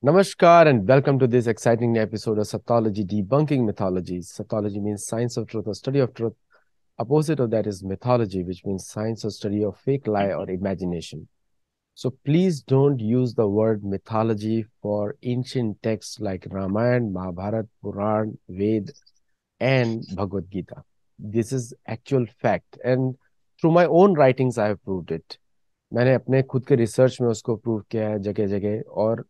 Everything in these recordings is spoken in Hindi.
Namaskar and welcome to this exciting new episode of Saptology Debunking Mythology. Saptology means science of truth or study of truth. Opposite of that is mythology, which means science or study of fake lie or imagination. So please don't use the word mythology for ancient texts like Ramayana, Mahabharata, Puran, Ved, and Bhagavad Gita. This is actual fact, and through my own writings I have proved it. मैंने अपने खुद के रिसर्च में उसको प्रूव किया है जगह जगह, और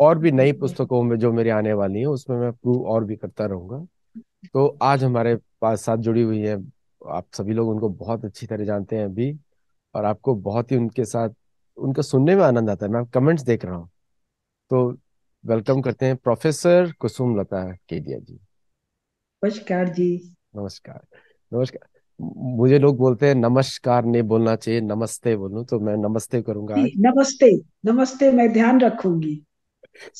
और भी नई पुस्तकों में जो मेरी आने वाली है उसमें मैं प्रूव और भी करता रहूंगा। तो आज हमारे पास साथ जुड़ी हुई है, आप सभी लोग उनको बहुत अच्छी तरह जानते हैं अभी, और आपको बहुत ही उनके साथ उनका सुनने में आनंद आता है। मैं कमेंट्स देख रहा हूँ। तो वेलकम करते हैं प्रोफेसर कुसुम लता केडिया जी। नमस्कार जी। नमस्कार। नमस्कार। मुझे लोग बोलते हैं नमस्कार नहीं बोलना चाहिए, नमस्ते बोलूं, तो मैं नमस्ते करूंगा जी, आज। नमस्ते। नमस्ते, मैं ध्यान रखूंगी।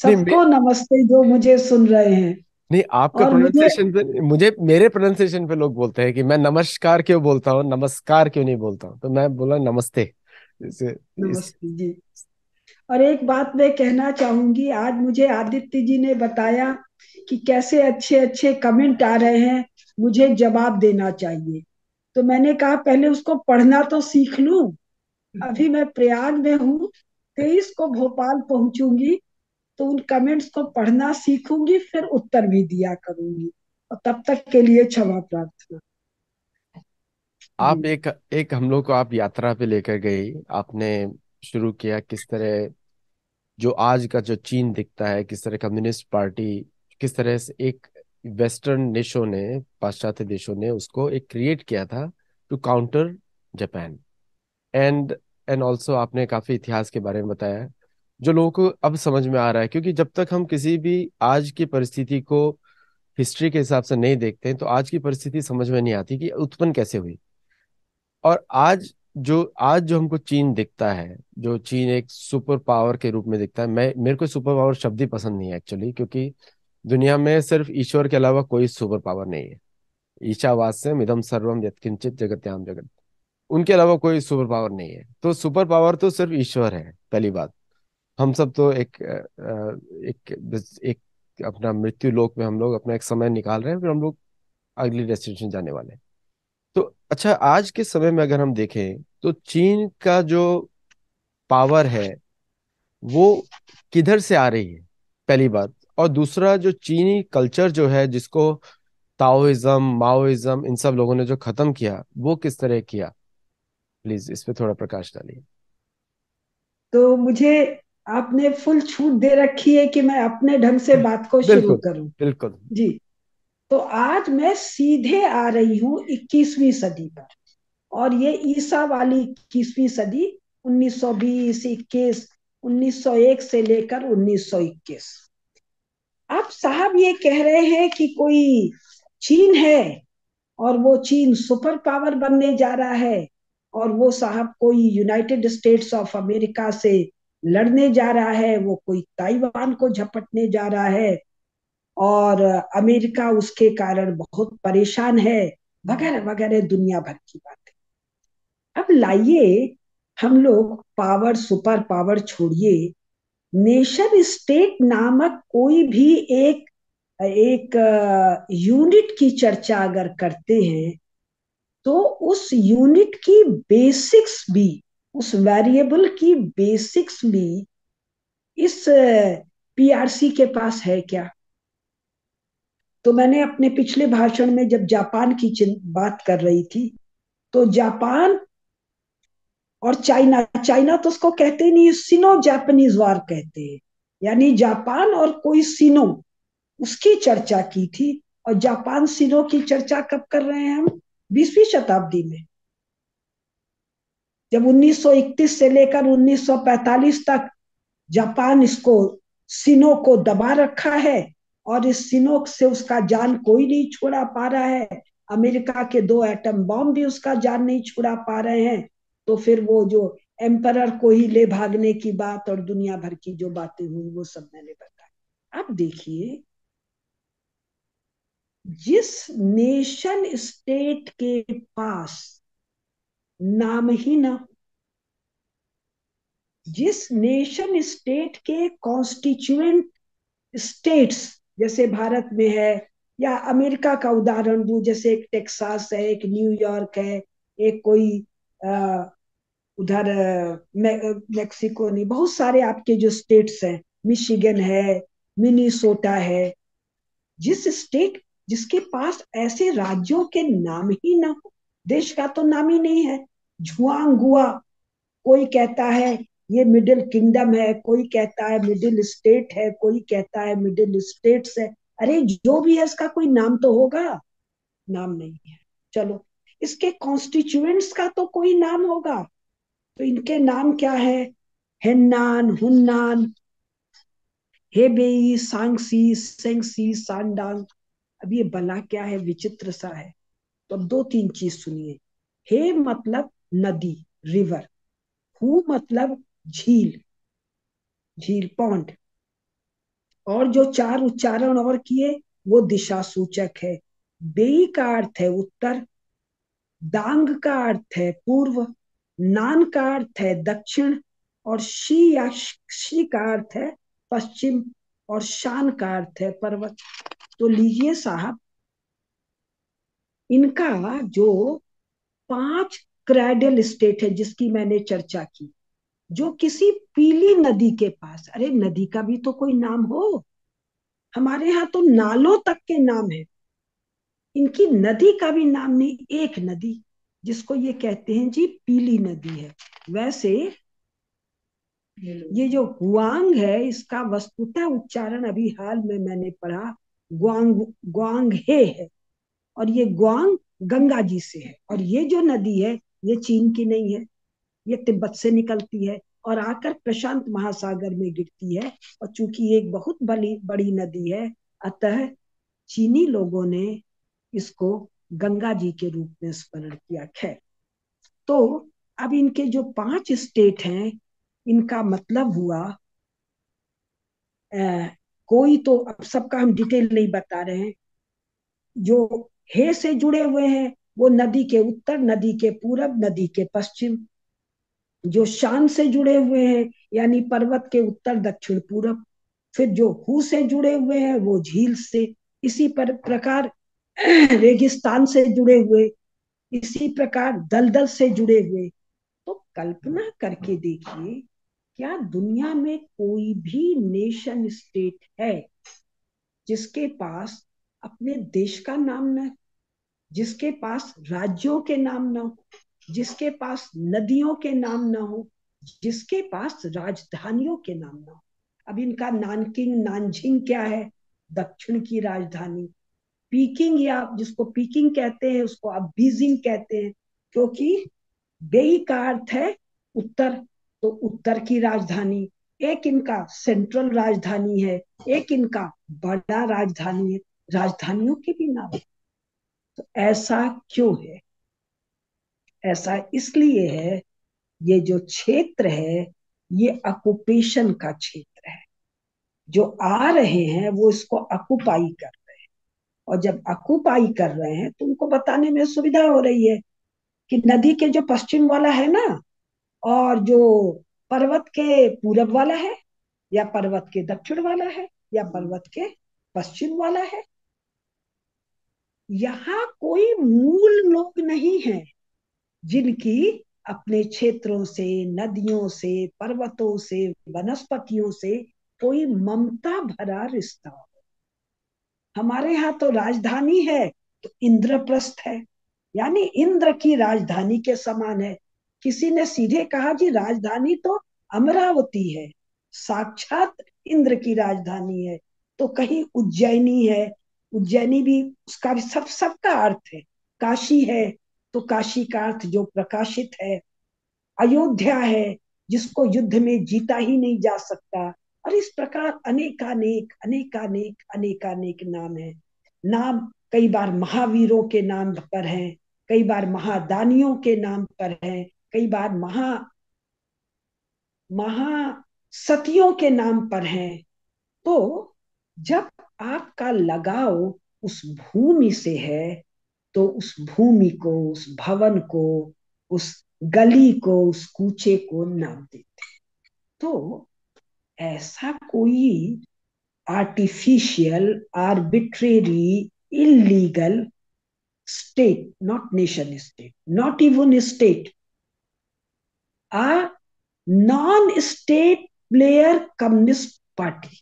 नहीं मैं सबको नमस्ते जो मुझे सुन रहे हैं। नहीं, आपका और मुझे प्रोनाउंसिएशन पे मुझे मेरे प्रोनाउंसिएशन पे लोग बोलते हैं कि मैं नमस्कार क्यों बोलता हूँ, नमस्कार क्यों नहीं बोलता हूँ, तो मैं बोला नमस्ते। इसे इस नमस्ते जी। और एक बात मैं कहना चाहूंगी, आज मुझे आदित्य जी ने बताया कि कैसे अच्छे अच्छे कमेंट आ रहे हैं, मुझे जवाब देना चाहिए। तो मैंने कहा पहले उसको पढ़ना तो सीख लूं। अभी मैं प्रयाग में हूँ, 23 को भोपाल पहुंचूंगी, तो उन कमेंट्स को पढ़ना सीखूंगी, फिर उत्तर भी दिया करूंगी। और तब तक के लिए क्षमा प्रार्थना। आप जी। एक एक हम लोग को आप यात्रा पे लेकर गई। आपने शुरू किया किस तरह जो आज का जो चीन दिखता है, किस तरह कम्युनिस्ट पार्टी, किस तरह से एक वेस्टर्न देशों ने, पाश्चात्य देशों ने उसको एक क्रिएट किया था to counter Japan. And and also आपने काफी इतिहास के बारे में बताया जो लोगों को अब समझ में आ रहा है, क्योंकि जब तक हम किसी भी आज की परिस्थिति को हिस्ट्री के हिसाब से नहीं देखते हैं तो आज की परिस्थिति समझ में नहीं आती कि उत्पन्न कैसे हुई। और आज जो हमको चीन दिखता है, जो चीन एक सुपर पावर के रूप में दिखता है, मैं मेरे को सुपर पावर शब्द ही पसंद नहीं है एक्चुअली, क्योंकि दुनिया में सिर्फ ईश्वर के अलावा कोई सुपर पावर नहीं है। ईशावास्यम इदम सर्वम यत्किंचित जगत्याम जगत, उनके अलावा कोई सुपर पावर नहीं है। तो सुपर पावर तो सिर्फ ईश्वर है, पहली बात। हम सब तो एक अपना मृत्यु लोक में हम लोग अपना एक समय निकाल रहे हैं, फिर हम लोग अगली डेस्टिनेशन जाने वाले हैं। तो अच्छा, आज के समय में अगर हम देखें तो चीन का जो पावर है वो किधर से आ रही है, पहली बात। और दूसरा, जो चीनी कल्चर जो है जिसको ताओइज्म, माओइज्म, इन सब लोगों ने जो खत्म किया, वो किस तरह किया, प्लीज इस पे थोड़ा प्रकाश डालिए। तो मुझे आपने फुल छूट दे रखी है कि मैं अपने ढंग से बात को शुरू बिल्कुल। करूं। बिल्कुल। जी। तो आज मैं सीधे आ रही हूँ 21वीं सदी पर। और ये ईसा वाली 21वीं सदी, 1920, 21, 1901 से लेकर 1921। अब साहब ये कह रहे हैं कि कोई चीन है, और वो चीन सुपर पावर बनने जा रहा है। और वो साहब कोई यूनाइटेड स्टेट्स ऑफ अमेरिका से लड़ने जा रहा है, वो कोई ताइवान को झपटने जा रहा है, और अमेरिका उसके कारण बहुत परेशान है, वगैरह वगैरह दुनिया भर की बातें। अब लाइए, हम लोग पावर सुपर पावर छोड़िए, नेशन स्टेट नामक कोई भी एक एक यूनिट की चर्चा अगर करते हैं, तो उस यूनिट की बेसिक्स भी, उस वेरिएबल की बेसिक्स भी इस पीआरसी के पास है क्या? तो मैंने अपने पिछले भाषण में जब जापान की बात कर रही थी, तो जापान और चाइना, चाइना तो उसको कहते ही नहीं, सिनो जापानीज वार कहते हैं। यानी जापान और कोई सिनो, उसकी चर्चा की थी। और जापान सिनो की चर्चा कब कर रहे हैं हम? 20वीं शताब्दी में, जब 1931 से लेकर 1945 तक जापान इसको, सिनो को दबा रखा है। और इस सिनो से उसका जान कोई नहीं छुड़ा पा रहा है। अमेरिका के 2 एटम बॉम्ब भी उसका जान नहीं छुड़ा पा रहे हैं। तो फिर वो जो एम्परर को ही ले भागने की बात और दुनिया भर की जो बातें हुई, वो सब मैंने बताया। अब देखिए, जिस नेशन स्टेट के पास नाम ही ना, जिस नेशन स्टेट के कॉन्स्टिट्यूएंट स्टेट्स, जैसे भारत में है, या अमेरिका का उदाहरण दूं, जैसे एक टेक्सास है, एक न्यूयॉर्क है, एक कोई आ, उधर मेक्सिको नहीं, बहुत सारे आपके जो स्टेट्स हैं, मिशिगन है, मिनीसोटा है, जिस स्टेट, जिसके पास ऐसे राज्यों के नाम ही ना हो, देश का तो नाम ही नहीं है, झुआंगुआ, कोई कहता है ये मिडिल किंगडम है, कोई कहता है मिडिल स्टेट है, कोई कहता है मिडिल स्टेट्स है। अरे जो भी है इसका कोई नाम तो होगा, नाम नहीं है। चलो, इसके कॉन्स्टिट्यूएंट्स का तो कोई नाम होगा, तो इनके नाम क्या है? हेन्नान, हुन्नान, हेबेई, सांगसी, सेंगसी, सांडांग। अब ये बला क्या है, विचित्र सा है। तो अब दो तीन चीज सुनिए। हे मतलब नदी, रिवर। हु मतलब झील, झील, पॉन्ड। और जो चार उच्चारण और किए वो दिशा सूचक है। बेई का अर्थ है उत्तर, दांग का अर्थ है पूर्व, नान का अर्थ है दक्षिण, और शी या शी का अर्थ है पश्चिम, और शान का अर्थ है पर्वत। तो लीजिए साहब, इनका जो पांच क्रेडल स्टेट है जिसकी मैंने चर्चा की, जो किसी पीली नदी के पास, अरे नदी का भी तो कोई नाम हो, हमारे यहाँ तो नालों तक के नाम है, इनकी नदी का भी नाम नहीं। एक नदी जिसको ये कहते हैं जी पीली नदी है। वैसे ये जो गुआंग है, इसका वस्तुतः उच्चारण अभी हाल में मैंने पढ़ा, ग्वांग, ग्वांग है। और ये ग्वांग गंगा जी से है, और ये जो नदी है ये चीन की नहीं है, ये तिब्बत से निकलती है और आकर प्रशांत महासागर में गिरती है। और चूंकि एक बहुत बड़ी बड़ी नदी है, अतः चीनी लोगों ने इसको गंगा जी के रूप में स्मरण किया। खैर, तो अब इनके जो पांच स्टेट हैं, इनका मतलब हुआ, कोई तो, अब सबका हम डिटेल नहीं बता रहे हैं। जो हे से जुड़े हुए हैं वो नदी के उत्तर, नदी के पूरब, नदी के पश्चिम। जो शान से जुड़े हुए हैं यानी पर्वत के उत्तर, दक्षिण, पूरब। फिर जो हु से जुड़े हुए हैं वो झील से। इसी पर प्रकार रेगिस्तान से जुड़े हुए, इसी प्रकार दलदल से जुड़े हुए। तो कल्पना करके देखिए, क्या दुनिया में कोई भी नेशन स्टेट है जिसके पास अपने देश का नाम न, जिसके पास राज्यों के नाम ना हो, जिसके पास नदियों के नाम ना हो, जिसके पास राजधानियों के नाम ना हो? अब इनका नानकिंग, नानजिंग क्या है? दक्षिण की राजधानी। पीकिंग, या जिसको पीकिंग कहते हैं उसको आप बीजिंग कहते हैं, क्योंकि बेई का अर्थ है उत्तर, तो उत्तर की राजधानी। एक इनका सेंट्रल राजधानी है, एक इनका बड़ा राजधानी है। राजधानियों के भी नाम। तो ऐसा क्यों है? ऐसा इसलिए है, ये जो क्षेत्र है ये ऑक्युपेशन का क्षेत्र है। जो आ रहे हैं वो इसको ऑक्युपाई कर रहे हैं, और जब ऑक्युपाई कर रहे हैं तो उनको बताने में सुविधा हो रही है कि नदी के जो पश्चिम वाला है ना, और जो पर्वत के पूरब वाला है, या पर्वत के दक्षिण वाला है, या पर्वत के पश्चिम वाला है। यहाँ कोई मूल लोग नहीं है जिनकी अपने क्षेत्रों से, नदियों से, पर्वतों से, वनस्पतियों से कोई ममता भरा रिश्ता हो। हमारे यहाँ तो राजधानी है तो इंद्रप्रस्थ है, यानी इंद्र की राजधानी के समान है। किसी ने सीधे कहा जी राजधानी तो अमरावती है, साक्षात इंद्र की राजधानी है। तो कहीं उज्जैनी है, उज्जैनी भी, उसका भी सब सबका अर्थ है। काशी है तो काशी का अर्थ जो प्रकाशित है। अयोध्या है जिसको युद्ध में जीता ही नहीं जा सकता। और इस प्रकार अनेकानेक अनेकानेक अनेकानेक नाम है। नाम कई बार महावीरों के नाम पर हैं, कई बार महादानियों के नाम पर हैं, कई बार महासतियों के नाम पर हैं। तो जब आपका लगाव उस भूमि से है, तो उस भूमि को, उस भवन को, उस गली को, उस कूचे को नाम देते हैं। तो ऐसा कोई artificial, arbitrary, illegal state, not nation state, not even state, a non-state player communist party,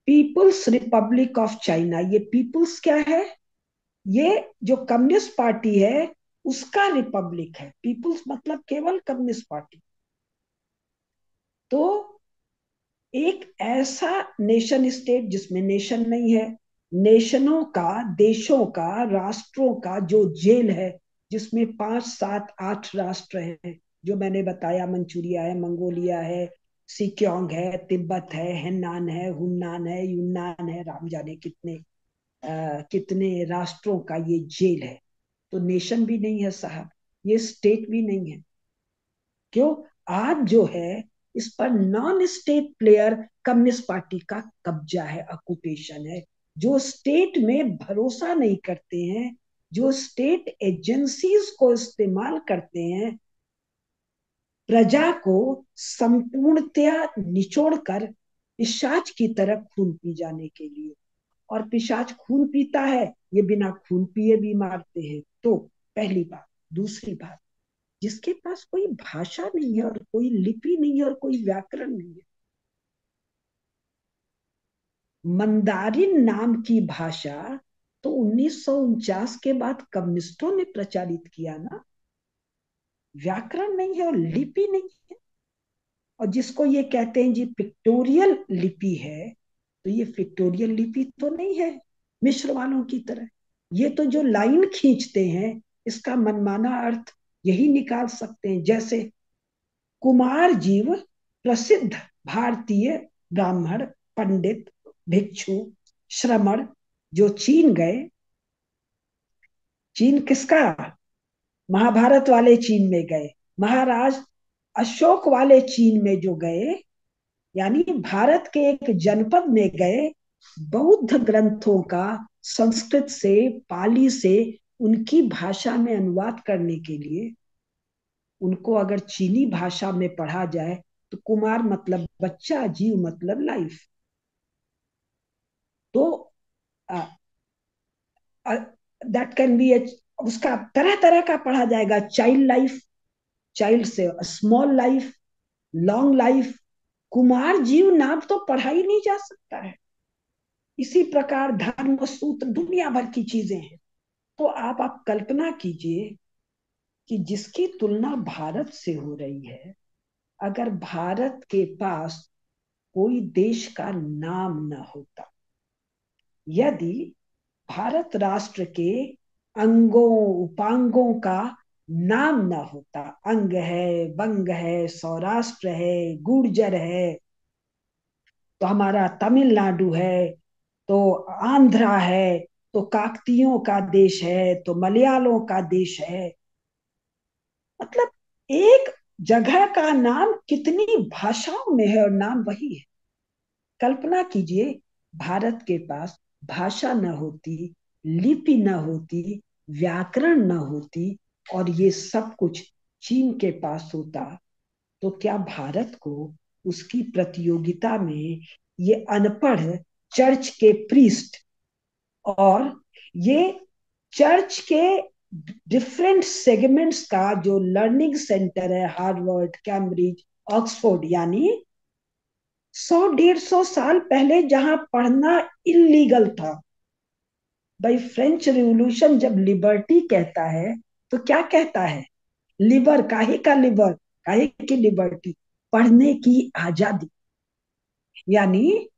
people's republic of China. ये पीपुल्स क्या है? ये जो कम्युनिस्ट पार्टी है उसका रिपब्लिक है। पीपुल्स मतलब केवल कम्युनिस्ट पार्टी। तो एक ऐसा नेशन स्टेट जिसमें नेशन नहीं है, नेशनों का, देशों का, राष्ट्रों का जो जेल है, जिसमें 5 7 8 राष्ट्र हैं, जो मैंने बताया, मंचूरिया है, मंगोलिया है, सिक्योंग है, तिब्बत है, हेनान है, हुन्नान है, यूनान है, राम जाने कितने राष्ट्रों का ये जेल है। तो नेशन भी नहीं है साहब, ये स्टेट भी नहीं है। क्यों? आज जो है इस पर non state player communist party का कब्जा है, ऑक्यूपेशन है। जो स्टेट में भरोसा नहीं करते हैं, जो स्टेट एजेंसीज को इस्तेमाल करते हैं प्रजा को संपूर्णतया निचोड़कर पिशाच की तरफ खून पी जाने के लिए। और पिशाच खून पीता है, ये बिना खून पिए भी मारते हैं। तो पहली बात। दूसरी बात, जिसके पास कोई भाषा नहीं है और कोई लिपि नहीं है और कोई व्याकरण नहीं है। मंदारिन नाम की भाषा तो 1949 के बाद कम्युनिस्टों ने प्रचारित किया ना। व्याकरण नहीं है और लिपि नहीं है। और जिसको ये कहते हैं जी पिक्टोरियल लिपि है, तो ये पिक्टोरियल लिपि तो नहीं है मिस्र वालों की तरह। ये तो जो लाइन खींचते हैं इसका मनमाना अर्थ यही निकाल सकते हैं। जैसे कुमार जीव प्रसिद्ध भारतीय ब्राह्मण, पंडित, भिक्षु, श्रमण जो चीन गए। चीन किसका? महाभारत वाले चीन में गए। महाराज अशोक वाले चीन में जो गए, यानी भारत के एक जनपद में गए, बौद्ध ग्रंथों का संस्कृत से, पाली से उनकी भाषा में अनुवाद करने के लिए। उनको अगर चीनी भाषा में पढ़ा जाए तो कुमार मतलब बच्चा, जीव मतलब लाइफ। तो दैट कैन बी, उसका तरह तरह का पढ़ा जाएगा। चाइल्ड लाइफ, चाइल्ड से small life, long life. Kumar जीव नाम तो पढ़ा ही नहीं जा सकता है। इसी प्रकार धर्म सूत्र, दुनिया भर की चीजें हैं। तो आप कल्पना कीजिए कि जिसकी तुलना भारत से हो रही है, अगर भारत के पास कोई देश का नाम न होता, यदि भारत राष्ट्र के अंगों उपांगों का नाम न होता, अंग है, बंग है, सौराष्ट्र है, गुर्जर है, तो हमारा तमिलनाडु है, तो आंध्रा है, तो काकतियों का देश है, तो मलयालों का देश है। मतलब एक जगह का नाम कितनी भाषाओं में है और नाम वही है। कल्पना कीजिए भारत के पास भाषा न होती, लिपि न होती, व्याकरण न होती, और ये सब कुछ चीन के पास होता, तो क्या भारत को उसकी प्रतियोगिता में ये अनपढ़ चर्च के प्रीस्ट और ये चर्च के डिफरेंट सेगमेंट्स का जो लर्निंग सेंटर है, हार्वर्ड, कैम्ब्रिज, ऑक्सफोर्ड, यानी 100 150 साल पहले जहां पढ़ना इलीगल था। भाई फ्रेंच रिवॉल्यूशन जब लिबर्टी कहता है तो क्या कहता है? लिबर, काहे का लिबर, काहे की लिबर्टी? पढ़ने की आजादी। यानी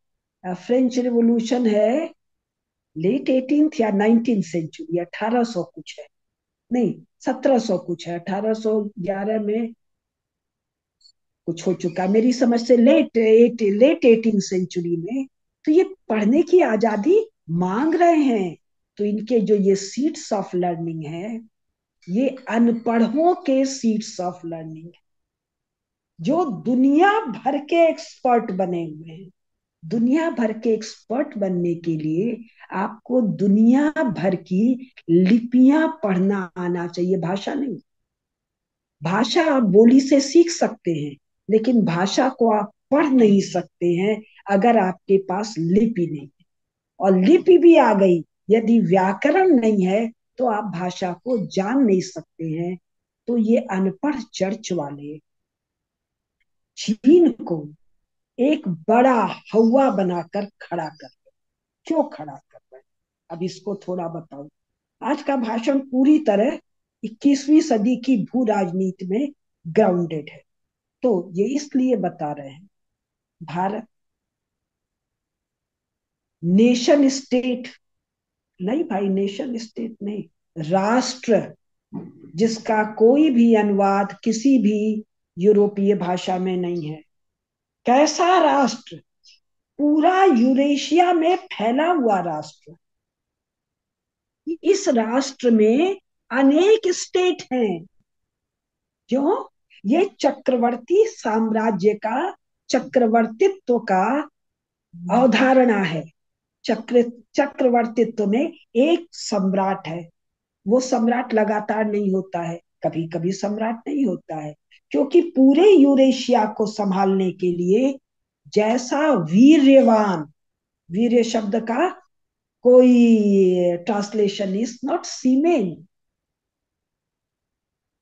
फ्रेंच रिवॉल्यूशन है लेट 18th या 19th सेंचुरी, 1800 कुछ है, नहीं 1700 कुछ है, 1811 में कुछ हो चुका मेरी समझ से, लेट 18th सेंचुरी में। तो ये पढ़ने की आजादी मांग रहे हैं। तो इनके जो ये सीट्स ऑफ लर्निंग है, ये अनपढ़ों के सीट्स ऑफ लर्निंग, जो दुनिया भर के एक्सपर्ट बने हुए हैं। दुनिया भर के एक्सपर्ट बनने के लिए आपको दुनिया भर की लिपियां पढ़ना आना चाहिए, भाषा नहीं। भाषा आप बोली से सीख सकते हैं, लेकिन भाषा को आप पढ़ नहीं सकते हैं अगर आपके पास लिपि नहीं है। और लिपि भी आ गई, यदि व्याकरण नहीं है तो आप भाषा को जान नहीं सकते हैं। तो ये अनपढ़ चर्च वाले चीन को एक बड़ा हवा बनाकर खड़ा कर, क्यों खड़ा कर रहे हैं? अब इसको थोड़ा बताओ। आज का भाषण पूरी तरह 21वीं सदी की भू राजनीति में ग्राउंडेड है। तो ये इसलिए बता रहे हैं, भारत नेशन स्टेट नहीं भाई, नेशन स्टेट नहीं, राष्ट्र, जिसका कोई भी अनुवाद किसी भी यूरोपीय भाषा में नहीं है। कैसा राष्ट्र? पूरा यूरेशिया में फैला हुआ राष्ट्र। इस राष्ट्र में अनेक स्टेट हैं। क्यों? ये चक्रवर्ती साम्राज्य का, चक्रवर्तित्व का अवधारणा है। चक्रवर्तित्व में एक सम्राट है। वो सम्राट लगातार नहीं होता है, कभी कभी सम्राट नहीं होता है, क्योंकि पूरे यूरेशिया को संभालने के लिए जैसा वीर्यवान, वीर्य शब्द का कोई ट्रांसलेशन इज नॉट सीमेन।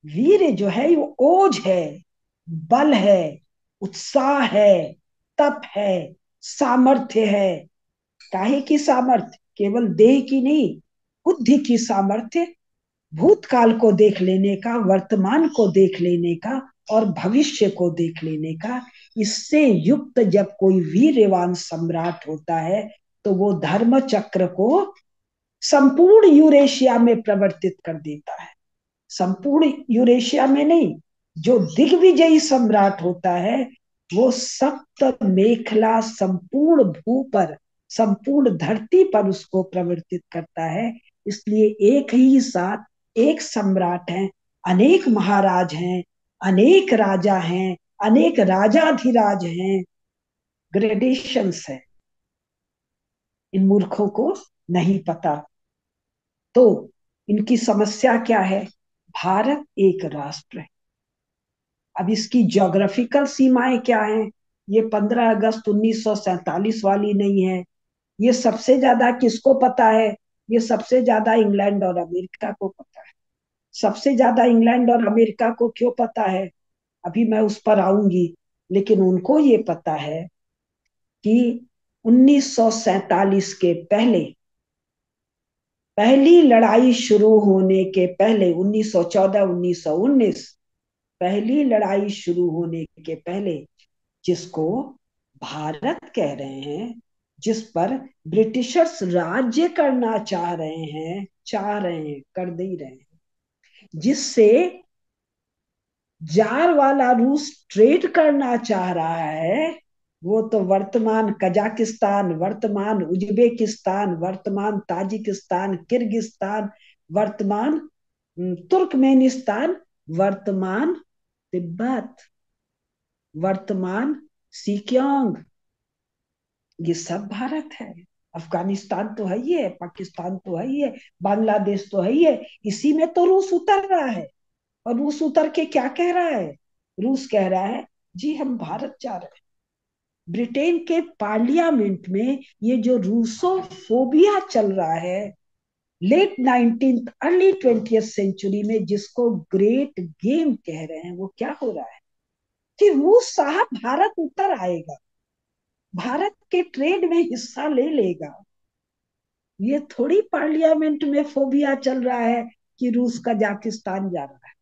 वीर जो है वो ओज है, बल है, उत्साह है, तप है, सामर्थ्य है। काहे की सामर्थ्य? केवल देह की नहीं, बुद्धि की सामर्थ्य, भूतकाल को देख लेने का, वर्तमान को देख लेने का और भविष्य को देख लेने का। इससे युक्त जब कोई वीरवान सम्राट होता है तो वो धर्म चक्र को संपूर्ण यूरेशिया में प्रवर्तित कर देता है। संपूर्ण यूरेशिया में नहीं, जो दिग्विजयी सम्राट होता है वो सप्त मेखला संपूर्ण भू पर, संपूर्ण धरती पर उसको प्रवर्तित करता है। इसलिए एक ही साथ एक सम्राट है, अनेक महाराज हैं, अनेक राजा हैं, अनेक राजाधिराज हैं, ग्रेडेशंस है। इन मूर्खों को नहीं पता। तो इनकी समस्या क्या है? भारत एक राष्ट्र है। अब इसकी ज्योग्राफिकल सीमाएं क्या हैं? ये 15 अगस्त 1947 वाली नहीं है। ये सबसे ज्यादा किसको पता है? ये सबसे ज्यादा इंग्लैंड और अमेरिका को पता है। सबसे ज्यादा इंग्लैंड और अमेरिका को क्यों पता है? अभी मैं उस पर आऊंगी। लेकिन उनको ये पता है कि 1947 के पहले, पहली लड़ाई शुरू होने के पहले, 1914 1919, पहली लड़ाई शुरू होने के पहले, जिसको भारत कह रहे हैं, जिस पर ब्रिटिशर्स राज्य करना चाह रहे हैं, कर दे रहे हैं, जिससे जार वाला रूस ट्रेड करना चाह रहा है, वो तो वर्तमान कजाकिस्तान, वर्तमान उज्बेकिस्तान, वर्तमान ताजिकिस्तान, किर्गिस्तान, वर्तमान तुर्कमेनिस्तान, वर्तमान तिब्बत, वर्तमान सिकियोंग, ये सब भारत है। अफगानिस्तान तो है ही है, पाकिस्तान तो है ही है, बांग्लादेश तो है ही है। इसी में तो रूस उतर रहा है। और रूस उतर के क्या कह रहा है? रूस कह रहा है जी हम भारत जा रहे हैं। ब्रिटेन के पार्लियामेंट में ये जो रूसोफोबिया चल रहा है, late 19th early 20th century में, जिसको ग्रेट गेम कह रहे हैं, वो क्या हो रहा है कि रूस साहब भारत उतर आएगा, भारत के ट्रेड में हिस्सा ले लेगा। ये थोड़ी पार्लियामेंट में फोबिया चल रहा है कि रूस कजाकिस्तान जा रहा है।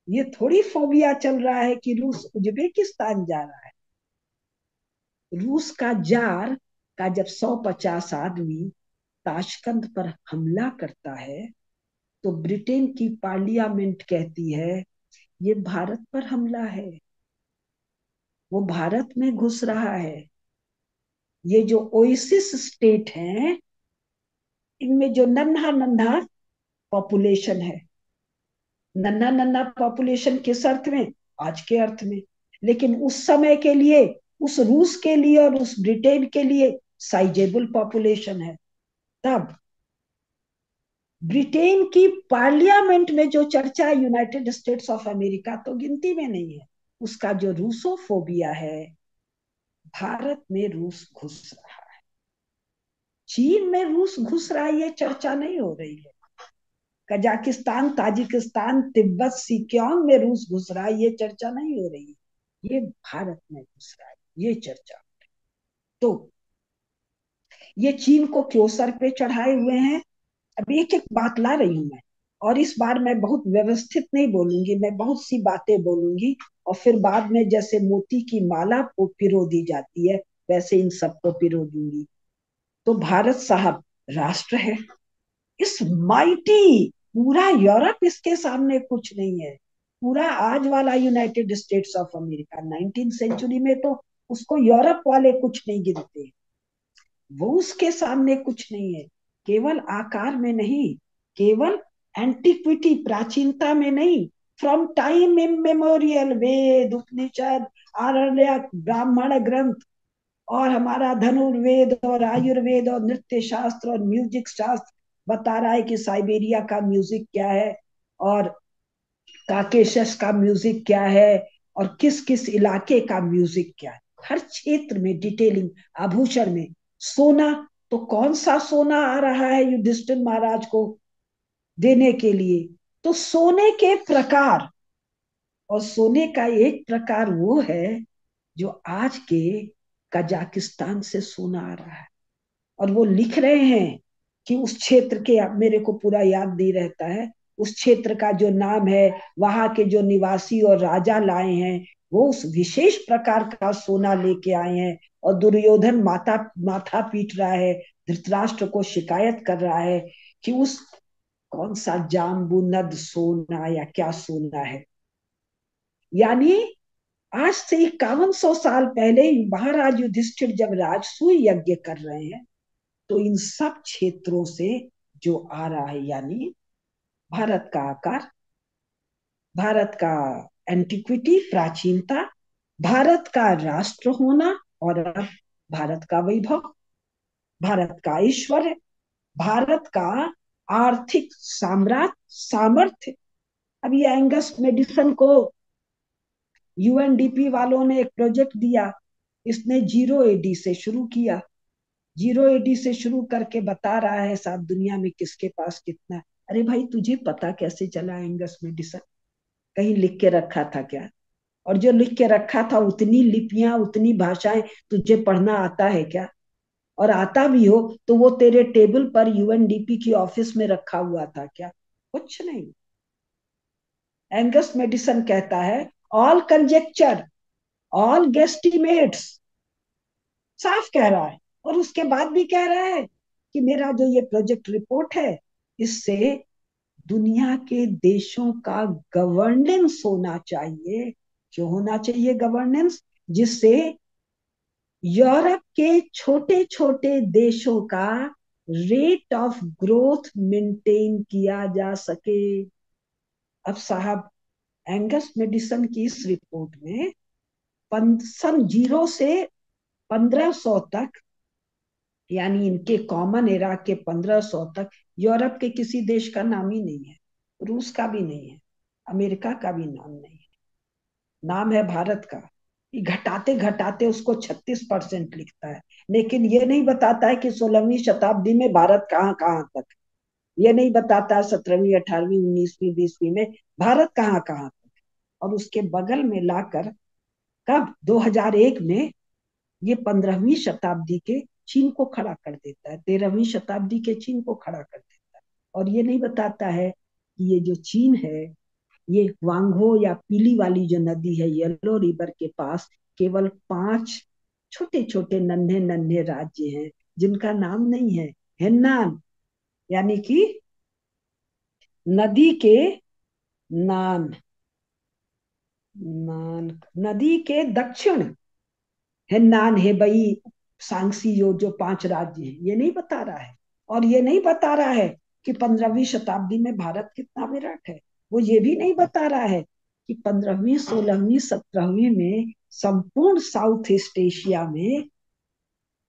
ये थोड़ी फोबिया चल रहा है कि रूस उज्बेकिस्तान जा रहा है। रूस का जार का जब 150 आदमी ताशकंद पर हमला करता है तो ब्रिटेन की पार्लियामेंट कहती है ये भारत पर हमला है, वो भारत में घुस रहा है। ये जो ओएसिस स्टेट हैं, इनमें जो नन्हा नन्हा पॉपुलेशन है, नन्हा नन्हा पॉपुलेशन किस अर्थ में? आज के अर्थ में। लेकिन उस समय के लिए, उस रूस के लिए और उस ब्रिटेन के लिए साइजेबल पॉपुलेशन है। तब ब्रिटेन की पार्लियामेंट में जो चर्चा है, यूनाइटेड स्टेट्स ऑफ अमेरिका तो गिनती में नहीं है। उसका जो रूसोफोबिया है, भारत में रूस घुस रहा है, चीन में रूस घुस रहा है, ये चर्चा नहीं हो रही है। कजाकिस्तान, ताजिकिस्तान, तिब्बत, सिक्योंग में रूस घुस रहा है, ये चर्चा नहीं हो रही है। ये भारत में घुस रहा है, ये चर्चा। तो ये चीन को क्यों सर पे चढ़ाए हुए हैं? अब एक एक बात ला रही हूं मैं, और इस बार मैं बहुत व्यवस्थित नहीं बोलूंगी, मैं बहुत सी बातें बोलूंगी, और फिर बाद में जैसे मोती की माला को पिरो दी जाती है, वैसे इन सबको पिरो दूंगी। तो भारत साहब राष्ट्र है, इस माइटी, पूरा यूरोप इसके सामने कुछ नहीं है। पूरा आज वाला United States of America 19th century में तो उसको यूरोप वाले कुछ नहीं गिनते, वो उसके सामने कुछ नहीं है। केवल आकार में नहीं, केवल एंटिक्विटी, प्राचीनता में नहीं, फ्रॉम टाइम इमेमोरियल, वेद, उपनिषद, आरण्यक, ब्राह्मण ग्रंथ, और हमारा धनुर्वेद और आयुर्वेद और नृत्य शास्त्र और म्यूजिक शास्त्र बता रहा है कि साइबेरिया का म्यूजिक क्या है, और काकेशस का म्यूजिक क्या है, और किस किस इलाके का म्यूजिक क्या है, हर क्षेत्र में डिटेलिंग। आभूषण में सोना, तो कौन सा सोना आ रहा है युधिष्ठिर महाराज को देने के लिए? तो सोने के प्रकार, और सोने का एक प्रकार वो है जो आज के कजाकिस्तान से सोना आ रहा है। और वो लिख रहे हैं कि उस क्षेत्र के, अब मेरे को पूरा याद नहीं रहता है, उस क्षेत्र का जो नाम है, वहां के जो निवासी और राजा लाए हैं, वो उस विशेष प्रकार का सोना लेके आए हैं। और दुर्योधन माता माथा पीट रहा है, धृतराष्ट्र को शिकायत कर रहा है कि उस कौन सा जाम्बुनद सोना या क्या सोना है। यानी आज से 5100 साल पहले महाराज युधिष्ठिर जब राजसूय यज्ञ कर रहे हैं, तो इन सब क्षेत्रों से जो आ रहा है, यानी भारत का आकार, भारत का एंटिक्विटी, प्राचीनता, भारत का राष्ट्र होना, और अब भारत का वैभव, भारत का ऐश्वर्य, भारत का आर्थिक साम्राज्य, सामर्थ्य। अब ये एंगस मेडिसन को यूएनडीपी वालों ने एक प्रोजेक्ट दिया, इसने 0 AD से शुरू किया, 0 AD से शुरू करके बता रहा है साहब दुनिया में किसके पास कितना है। अरे भाई, तुझे पता कैसे चला एंगस मेडिसन? कहीं लिख के रखा था क्या? और जो लिख के रखा था, उतनी लिपियां, उतनी भाषाएं तुझे पढ़ना आता है क्या? और आता भी हो तो वो तेरे टेबल पर यूएनडीपी की ऑफिस में रखा हुआ था क्या? कुछ नहीं। एंगस मेडिसन कहता है ऑल कंजेक्चर, ऑल गेस्टिमेट्स, साफ कह रहा है। और उसके बाद भी कह रहा है कि मेरा जो ये प्रोजेक्ट रिपोर्ट है, इससे दुनिया के देशों का गवर्नेंस होना चाहिए। क्यों होना चाहिए गवर्नेंस? जिससे यूरोप के छोटे छोटे देशों का रेट ऑफ ग्रोथ मेंटेन किया जा सके। अब साहब, एंगस मेडिसन की इस रिपोर्ट में सन 0 से 1500 तक, यानी इनके कॉमन एरा के 1500 तक, यूरोप के किसी देश का नाम ही नहीं है, रूस का भी नहीं है, अमेरिका का भी नाम नहीं है, नाम है भारत का। ये घटाते घटाते उसको 36% लिखता है, लेकिन ये नहीं बताता है कि 16वीं शताब्दी में भारत कहाँ कहाँ तक, ये नहीं बताता है 17वीं, 18वीं, 19वीं, 20वीं में भारत कहाँ कहाँ तक। और उसके बगल में लाकर कब 2001 में ये 15वीं शताब्दी के चीन को खड़ा कर देता है, 13वीं शताब्दी के चीन को खड़ा कर देता है। और ये नहीं बताता है कि ये जो चीन है, ये वांगहो या पीली वाली जो नदी है, येलो रिवर के पास, केवल 5 छोटे छोटे नन्हे नन्हे राज्य हैं जिनका नाम नहीं है। हेन्नान, यानी कि नदी के नान, नान, नदी के दक्षिण, हेन्नान, हेबई, सांगसी, जो 5 राज्य हैं, ये नहीं बता रहा है। और ये नहीं बता रहा है कि 15वीं शताब्दी में भारत कितना विराट है। वो ये भी नहीं बता रहा है कि 15वीं, 16वीं, 17वीं में संपूर्ण साउथ ईस्ट एशिया में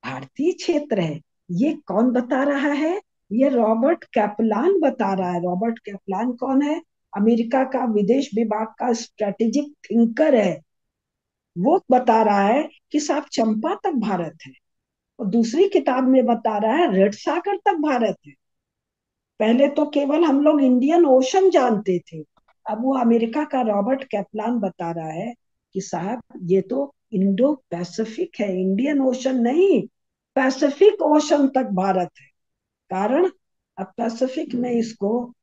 भारतीय क्षेत्र है। ये कौन बता रहा है? ये रॉबर्ट कैपलान बता रहा है। रॉबर्ट कैपलान कौन है? अमेरिका का विदेश विभाग का स्ट्रेटेजिक थिंकर है। वो बता रहा है कि साफ चंपा तक भारत है, और दूसरी किताब में बता रहा है रेड सागर तक भारत है। पहले तो केवल हम लोग इंडियन ओशन जानते थे, अब वो अमेरिका का रॉबर्ट कैपलान बता रहा है कि साहब ये तो इंडो पैसिफिक है, इंडियन ओशन नहीं, पैसिफिक ओशन तक भारत है। कारण, अब पैसिफिक में इसको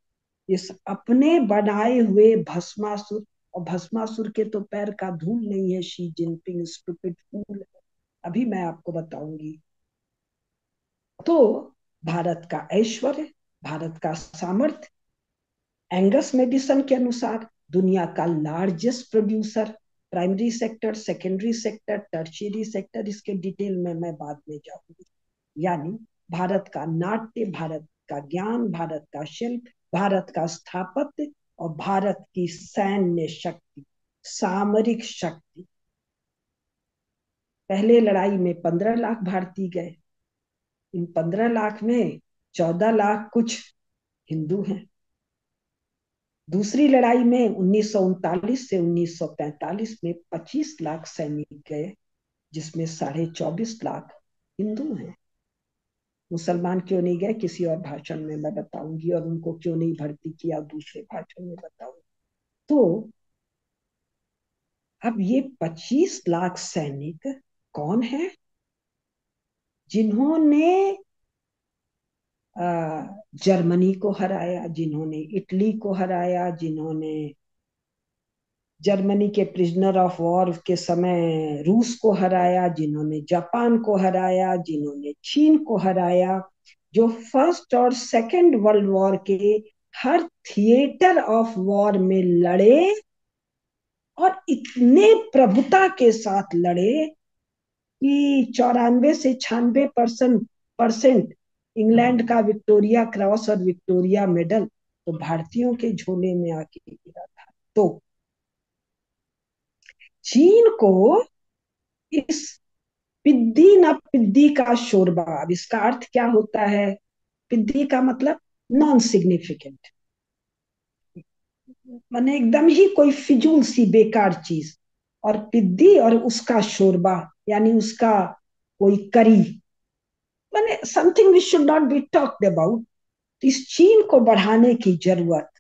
इस अपने बनाए हुए भस्मासुर, और भस्मासुर के तो पैर का धूल नहीं है शी जिनपिंग स्टूपिड फूल, अभी मैं आपको बताऊंगी। तो भारत का ऐश्वर्य, भारत का सामर्थ्य, एंगस मेडिसन के अनुसार दुनिया का largest producer, primary sector, secondary sector, tertiary sector, इसके डिटेल में मैं बाद में जाऊंगी। यानी भारत का नाट्य, भारत का ज्ञान, भारत का शिल्प, भारत का स्थापत्य, और भारत की सैन्य शक्ति, सामरिक शक्ति। पहले लड़ाई में 15 लाख भारतीय गए, इन 15 लाख में 14 लाख कुछ हिंदू हैं। दूसरी लड़ाई में 1939 से 1945 में 25 लाख सैनिक गए, जिसमें 24.5 लाख हिंदू हैं। मुसलमान क्यों नहीं गए किसी और भाषण में मैं बताऊंगी, और उनको क्यों नहीं भर्ती किया दूसरे भाषण में बताऊंगी। तो अब ये 25 लाख सैनिक कौन है, जिन्होंने जर्मनी को हराया, जिन्होंने इटली को हराया, जिन्होंने जर्मनी के प्रिजनर ऑफ वॉर के समय रूस को हराया, जिन्होंने जापान को हराया, जिन्होंने चीन को हराया, जो फर्स्ट और सेकंड वर्ल्ड वॉर के हर थिएटर ऑफ वॉर में लड़े, और इतने प्रभुता के साथ लड़े कि 94 से 96% इंग्लैंड का विक्टोरिया क्रॉस और विक्टोरिया मेडल तो भारतीयों के झोले में आके गिरा था। तो चीन को इस पिद्दी न पिद्दी का शोरबा, अब इसका अर्थ क्या होता है, पिद्दी का मतलब नॉन सिग्निफिकेंट, माने एकदम ही कोई फिजूल सी बेकार चीज, और पिद्दी और उसका शोरबा यानी उसका कोई करी, माने something we should not be talked about. तो इस चीन को बढ़ाने की जरूरत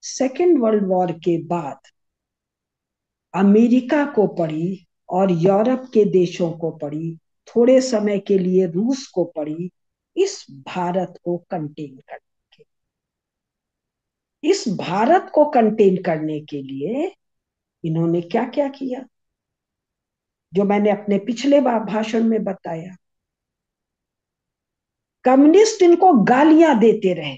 सेकेंड वर्ल्ड वॉर के बाद अमेरिका को पड़ी, और यूरोप के देशों को पड़ी, थोड़े समय के लिए रूस को पड़ी, इस भारत को कंटेन कर, इस भारत को कंटेन करने के लिए इन्होंने क्या क्या किया, जो मैंने अपने पिछले भाषण में बताया। कम्युनिस्ट इनको गालियां देते रहे,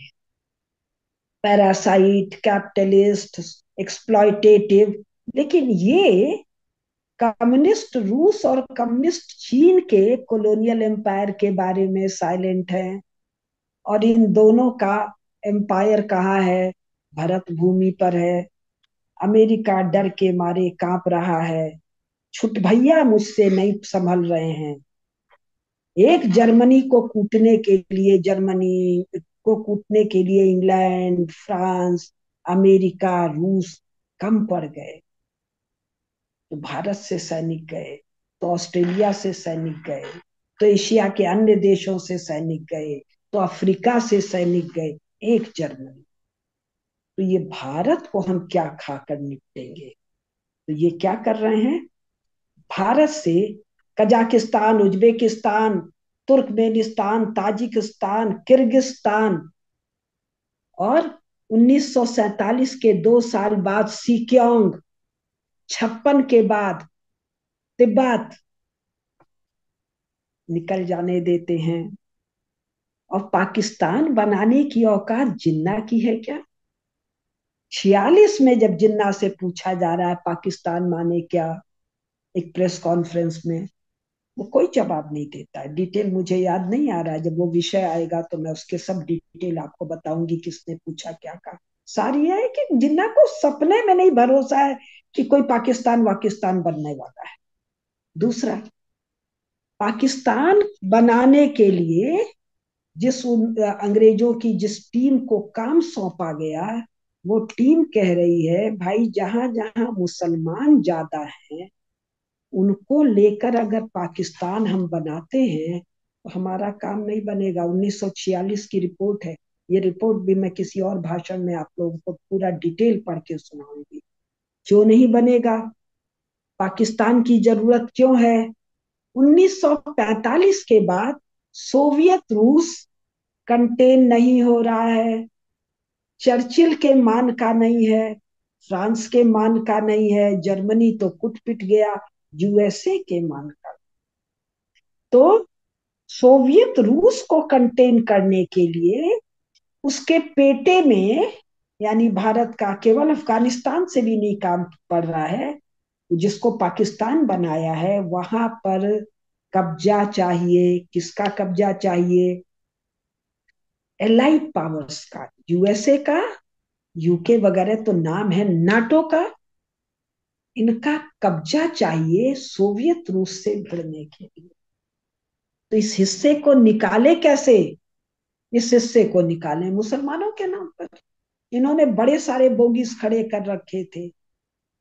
पैरासाइट, कैपिटलिस्ट, एक्सप्लॉयटेटिव, लेकिन ये कम्युनिस्ट रूस और कम्युनिस्ट चीन के कॉलोनियल एम्पायर के बारे में साइलेंट है, और इन दोनों का एम्पायर कहाँ है, भरत भूमि पर है। अमेरिका डर के मारे कांप रहा है, छुट भैया मुझसे नहीं संभल रहे हैं। एक जर्मनी को कूटने के लिए, जर्मनी को कूटने के लिए इंग्लैंड, फ्रांस, अमेरिका, रूस कम पड़ गए, तो भारत से सैनिक गए, तो ऑस्ट्रेलिया से सैनिक गए, तो एशिया के अन्य देशों से सैनिक गए, तो अफ्रीका से सैनिक गए, एक जर्मनी। तो ये भारत को हम क्या खाकर निपटेंगे, तो ये क्या कर रहे हैं, भारत से Kazakhstan, Uzbekistan, Turkmenistan, Tajikistan, Kyrgyzstan, और 1947 के 2 साल बाद सिक्योंग, 56 के बाद तिब्बत निकल जाने देते हैं। और पाकिस्तान बनाने की औकात जिन्ना की है क्या? 46 में जब जिन्ना से पूछा जा रहा है पाकिस्तान माने क्या, एक प्रेस कॉन्फ्रेंस में, वो कोई जवाब नहीं देता है। डिटेल मुझे याद नहीं आ रहा है, जब वो विषय आएगा तो मैं उसके सब डिटेल आपको बताऊंगी, किसने पूछा क्या कहा। सारी है कि जिन्ना को सपने में नहीं भरोसा है कि कोई पाकिस्तान वाकिस्तान बनने वाला है। दूसरा, पाकिस्तान बनाने के लिए अंग्रेजों की जिस टीम को काम सौंपा गया, वो टीम कह रही है भाई जहां जहां मुसलमान ज्यादा हैं उनको लेकर अगर पाकिस्तान हम बनाते हैं तो हमारा काम नहीं बनेगा। 1946 की रिपोर्ट है, ये रिपोर्ट भी मैं किसी और भाषण में आप लोगों को पूरा डिटेल पढ़ के सुनाऊंगी। क्यों नहीं बनेगा, पाकिस्तान की जरूरत क्यों है? 1945 के बाद सोवियत रूस कंटेन नहीं हो रहा है, चर्चिल के मान का नहीं है, फ्रांस के मान का नहीं है, जर्मनी तो कुट पिट गया, यूएसए के मान का। तो सोवियत रूस को कंटेन करने के लिए उसके पेटे में, यानी भारत का केवल अफगानिस्तान से भी नहीं काम पड़ रहा है, जिसको पाकिस्तान बनाया है वहां पर कब्जा चाहिए। किसका कब्जा चाहिए? एलाइड पावर्स का, यूएसए का, यूके वगैरह तो नाम है, नाटो का, इनका कब्जा चाहिए सोवियत रूस से भिड़ने के लिए। तो इस हिस्से को निकाले कैसे? इस हिस्से को निकाले मुसलमानों के नाम पर। इन्होंने बड़े सारे बोगिस खड़े कर रखे थे,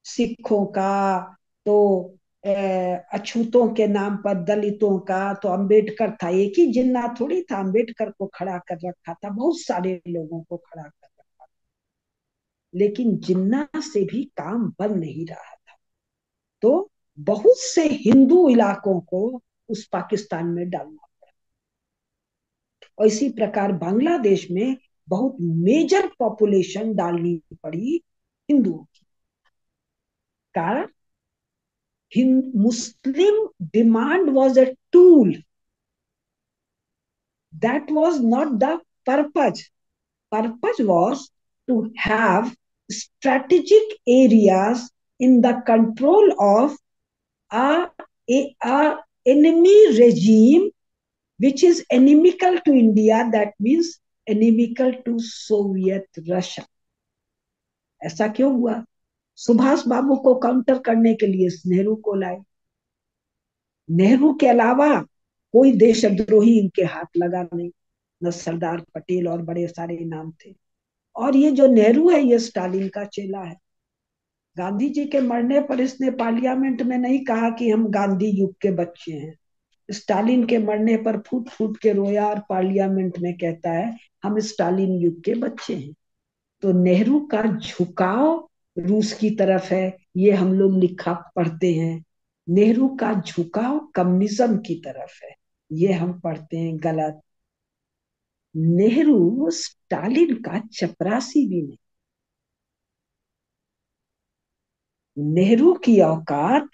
सिखों का, तो अछूतों के नाम पर दलितों का, तो अंबेडकर था, एक ही जिन्ना थोड़ी था, अंबेडकर को खड़ा कर रखा था, बहुत सारे लोगों को खड़ा कर रखा। लेकिन जिन्ना से भी काम बन नहीं रहा था, तो बहुत से हिंदू इलाकों को उस पाकिस्तान में डालना पड़ा। और इसी प्रकार बांग्लादेश में बहुत मेजर पॉपुलेशन डालनी पड़ी हिंदुओं की। कारण Muslim demand was a tool, that was not the purpose. Purpose was to have strategic areas in the control of a, a enemy regime which is inimical to India, that means inimical to Soviet Russia. ऐसा क्यों हुआ? सुभाष बाबू को काउंटर करने के लिए नेहरू को लाए। नेहरू के अलावा कोई देशद्रोही इनके हाथ लगा नहीं, न सरदार पटेल और बड़े सारे नाम थे। और ये जो नेहरू है ये स्टालिन का चेला है। गांधी जी के मरने पर इसने पार्लियामेंट में नहीं कहा कि हम गांधी युग के बच्चे हैं। स्टालिन के मरने पर फूट फूट के रोया और पार्लियामेंट में कहता है हम स्टालिन युग के बच्चे हैं। तो नेहरू का झुकाव रूस की तरफ है, ये हम लोग लिखा पढ़ते हैं। नेहरू का झुकाव कम्युनिज्म की तरफ है, ये हम पढ़ते हैं गलत। नेहरू स्टालिन का चपरासी भी नहीं। नेहरू की औकात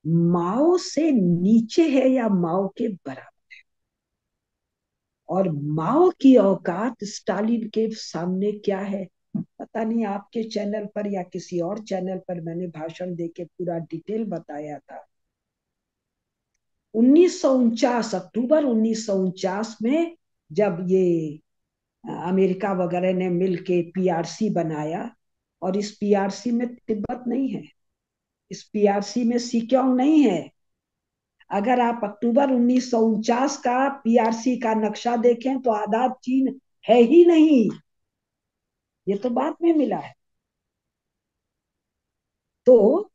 माओ से नीचे है या माओ के बराबर, और माओ की औकात स्टालिन के सामने क्या है? पता नहीं, आपके चैनल पर या किसी और चैनल पर मैंने भाषण देके पूरा डिटेल बताया था। 1949, अक्टूबर 1949 में जब ये अमेरिका वगैरह ने मिलके पीआरसी बनाया, और इस पीआरसी में तिब्बत नहीं है, इस पीआरसी में सिक्योंग नहीं है। अगर आप अक्टूबर 1949 का पीआरसी का नक्शा देखें तो आजाद चीन है ही नहीं, ये तो बाद में मिला है। तो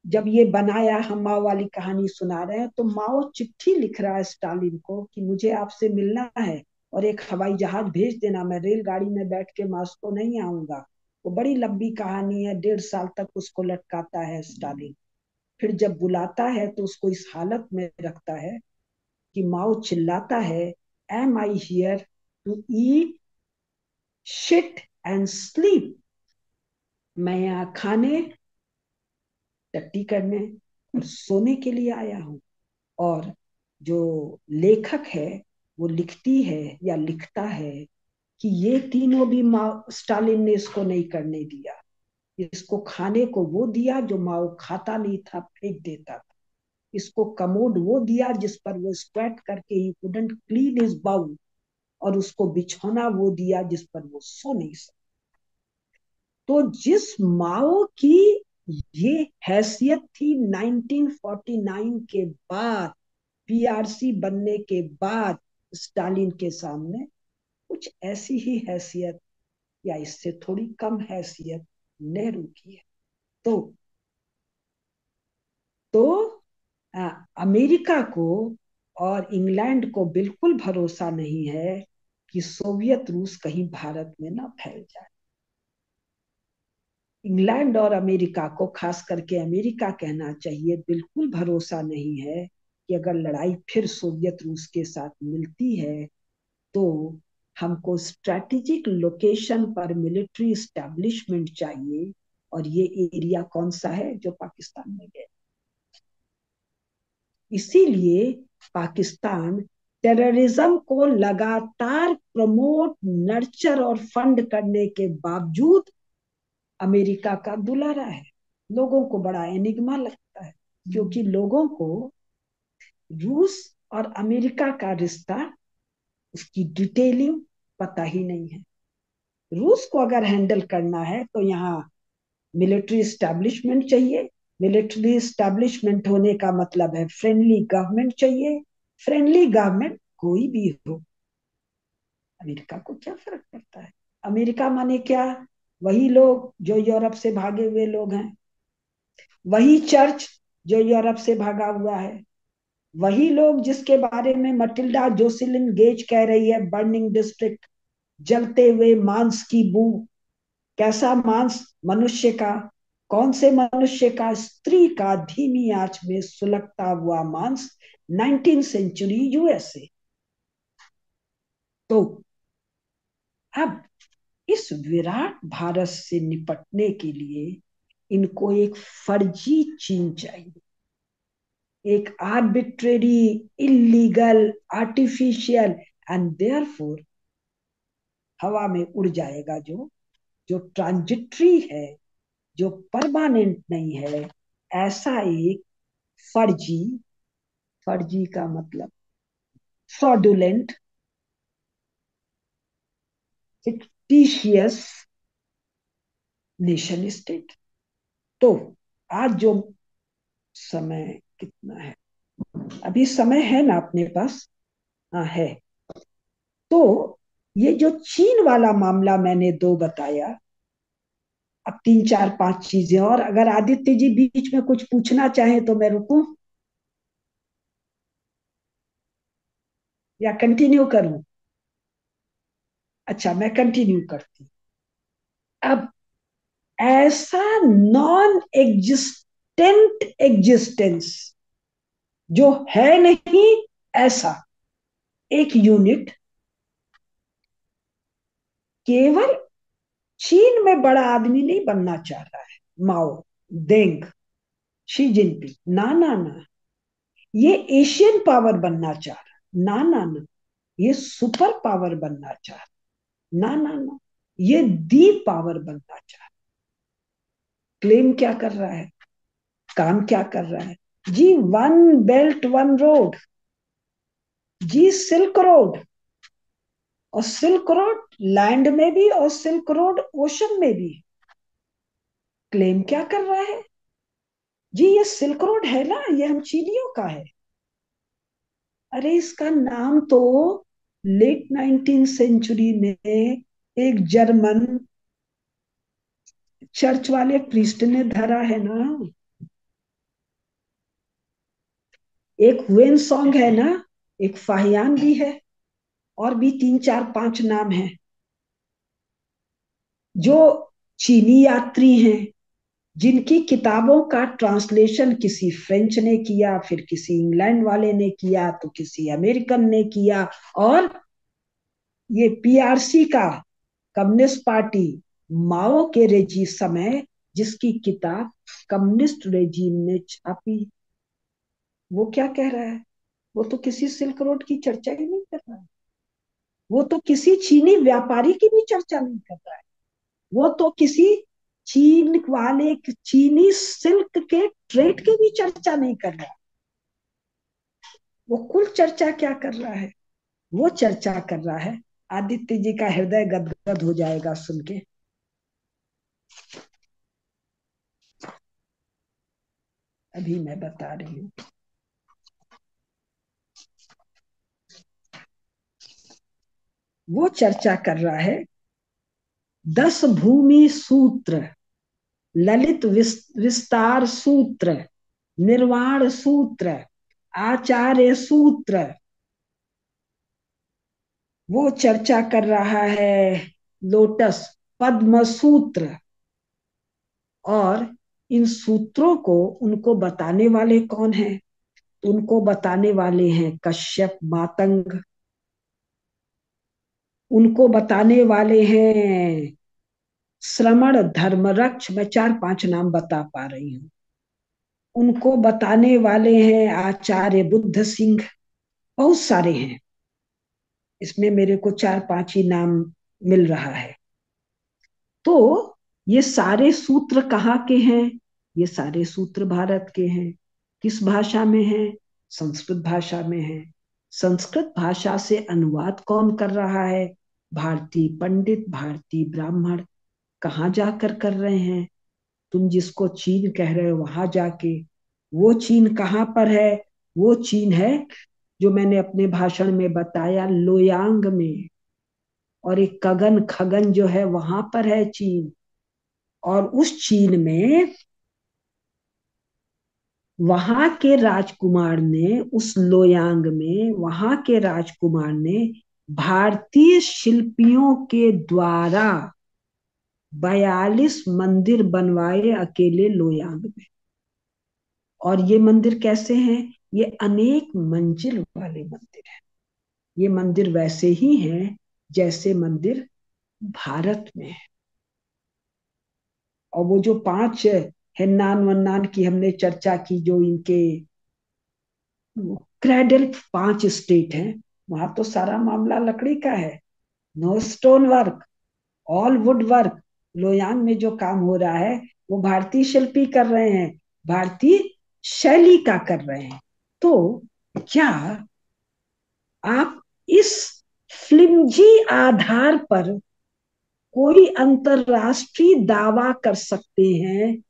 जब ये बनाया, हम माओ वाली कहानी सुना रहे हैं, तो माओ चिट्ठी लिख रहा है स्टालिन को कि मुझे आपसे मिलना है और एक हवाई जहाज भेज देना, मैं रेलगाड़ी में बैठ के मास्को नहीं आऊंगा। वो बड़ी लंबी कहानी है, 1.5 साल तक उसको लटकाता है स्टालिन। फिर जब बुलाता है तो उसको इस हालत में रखता है कि माओ चिल्लाता है, am I here to eat shit and sleep, मैं यहाँ खाने, टट्टी करने और सोने के लिए आया हूँ। और जो लेखक है वो लिखती है या लिखता है कि ये तीनों भी माओ, स्टालिन ने इसको नहीं करने दिया। इसको खाने को वो दिया जो माओ खाता नहीं था, फेंक देता था। इसको कमोड वो दिया जिस पर वो स्क्वेट करके ही कुडंट क्लीन हिज बाउल, और उसको बिछौना वो दिया जिस पर वो सो नहीं सकता। तो जिस माओ की ये हैसियत थी 1949 के बाद, पीआरसी बनने के बाद, स्टालिन के सामने कुछ ऐसी ही हैसियत या इससे थोड़ी कम हैसियत नेहरू की है। तो अमेरिका को और इंग्लैंड को बिल्कुल भरोसा नहीं है कि सोवियत रूस कहीं भारत में ना फैल जाए। इंग्लैंड और अमेरिका को, खास करके अमेरिका कहना चाहिए, बिल्कुल भरोसा नहीं है कि अगर लड़ाई फिर सोवियत रूस के साथ मिलती है तो हमको स्ट्रैटेजिक लोकेशन पर मिलिट्री स्टैब्लिशमेंट चाहिए, और ये एरिया कौन सा है जो पाकिस्तान में गया। इसीलिए पाकिस्तान टेररिज्म को लगातार प्रमोट, नर्चर और फंड करने के बावजूद अमेरिका का दुलारा है। लोगों को बड़ा एनिग्मा लगता है, क्योंकि लोगों को रूस और अमेरिका का रिश्ता, उसकी डिटेलिंग पता ही नहीं है। रूस को अगर हैंडल करना है तो यहाँ मिलिट्री स्टैब्लिशमेंट चाहिए। मिलिट्री स्टैब्लिशमेंट होने का मतलब है फ्रेंडली गवर्नमेंट चाहिए। फ्रेंडली गवर्नमेंट कोई भी हो, अमेरिका को क्या फर्क पड़ता है। अमेरिका माने क्या? वही लोग जो यूरोप से भागे हुए लोग हैं, वही चर्च जो यूरोप से भागा हुआ है, वही लोग जिसके बारे में मटिल्डा जोसेलिन गेज कह रही है बर्निंग डिस्ट्रिक्ट, जलते हुए मांस की बू। कैसा मांस? मनुष्य का। कौन से मनुष्य का? स्त्री का धीमी आंच में सुलगता हुआ मांस, 19th सेंचुरी यूएसए। तो अब इस विराट भारत से निपटने के लिए इनको एक फर्जी चीन चाहिए, एक arbitrary, illegal, artificial and therefore हवा में उड़ जाएगा, जो जो ट्रांजिटरी है, जो परमानेंट नहीं है, ऐसा एक फर्जी, फर्जी का मतलब फ्रॉडुलेंट, फिक्टिशियस नेशन स्टेट। तो आज जो समय कितना है, अभी समय है ना अपने पास? हाँ है। तो ये जो चीन वाला मामला मैंने दो बताया, अब तीन चार पांच चीजें और, अगर आदित्य जी बीच में कुछ पूछना चाहे तो मैं रुकूं या कंटिन्यू करूं? अच्छा, मैं कंटिन्यू करती। अब ऐसा नॉन एग्जिस्टेंट एग्जिस्टेंस जो है नहीं, ऐसा एक यूनिट केवल चीन में बड़ा आदमी नहीं बनना चाह रहा है, माओ, देंग, शी जिनपिंग, ना ना ना, ये एशियन पावर बनना चाह रहा, ना ना ना, ये सुपर पावर बनना चाह रहा, ना ना ना, ये दी पावर बनना चाह रहा। क्लेम क्या कर रहा है, काम क्या कर रहा है? जी वन बेल्ट वन रोड, जी सिल्क रोड। और सिल्क रोड लैंड में भी और सिल्क रोड ओशन में भी। क्लेम क्या कर रहा है? जी ये सिल्क रोड है ना, ये हम चीनियों का है। अरे इसका नाम तो लेट 19th सेंचुरी में एक जर्मन चर्च वाले प्रीस्ट ने धरा है ना। एक वेन सॉन्ग है ना, एक फाहियान भी है, और भी तीन चार पांच नाम हैं जो चीनी यात्री हैं, जिनकी किताबों का ट्रांसलेशन किसी फ्रेंच ने किया, फिर किसी इंग्लैंड वाले ने किया, तो किसी अमेरिकन ने किया। और ये पीआरसी का, कम्युनिस्ट पार्टी, माओ के रेजी समय जिसकी किताब कम्युनिस्ट रेजीम ने छापी, वो क्या कह रहा है? वो तो किसी सिल्क रोड की चर्चा ही नहीं कर रहा है। वो तो किसी चीनी व्यापारी की भी चर्चा नहीं कर रहा है। वो तो किसी चीन वाले, चीनी सिल्क के ट्रेड की भी चर्चा नहीं कर रहा। वो कुल चर्चा क्या कर रहा है? वो चर्चा कर रहा है, आदित्य जी का हृदय गदगद हो जाएगा सुन के। अभी मैं बता रही हूँ। वो चर्चा कर रहा है 10 भूमि सूत्र, ललित विस्तार सूत्र, निर्वाण सूत्र, आचार्य सूत्र, वो चर्चा कर रहा है लोटस, पद्म सूत्र। और इन सूत्रों को उनको बताने वाले कौन हैं? उनको बताने वाले हैं कश्यप, मातंग। उनको बताने वाले हैं श्रमण, धर्मरक्ष। मैं चार पांच नाम बता पा रही हूँ। उनको बताने वाले हैं आचार्य बुद्ध सिंह। बहुत सारे हैं, इसमें मेरे को चार पांच ही नाम मिल रहा है। तो ये सारे सूत्र कहाँ के हैं? ये सारे सूत्र भारत के हैं। किस भाषा में है? संस्कृत भाषा में है। संस्कृत भाषा से अनुवाद कौन कर रहा है? भारतीय पंडित, भारतीय ब्राह्मण। कहाँ जाकर कर रहे हैं? तुम जिसको चीन कह रहे हो वहां जाके। वो चीन कहाँ पर है? वो चीन है जो मैंने अपने भाषण में बताया, लोयांग में। और एक कगन खगन जो है वहां पर है चीन। और उस चीन में वहां के राजकुमार ने, उस लोयांग में वहां के राजकुमार ने भारतीय शिल्पियों के द्वारा 42 मंदिर बनवाए अकेले लोयांग में। और ये मंदिर कैसे हैं? ये अनेक मंजिल वाले मंदिर हैं। ये मंदिर वैसे ही हैं जैसे मंदिर भारत में है। और वो जो पांच हिन्नान वन्नान की हमने चर्चा की, जो इनके क्रेडल पांच स्टेट हैं, वहां तो सारा मामला लकड़ी का है। No stone work, all wood work. Luoyang में जो काम हो रहा है वो भारतीय शिल्पी कर रहे हैं, भारतीय शैली का कर रहे हैं। तो क्या आप इस फ्लिमजी आधार पर कोई अंतरराष्ट्रीय दावा कर सकते हैं?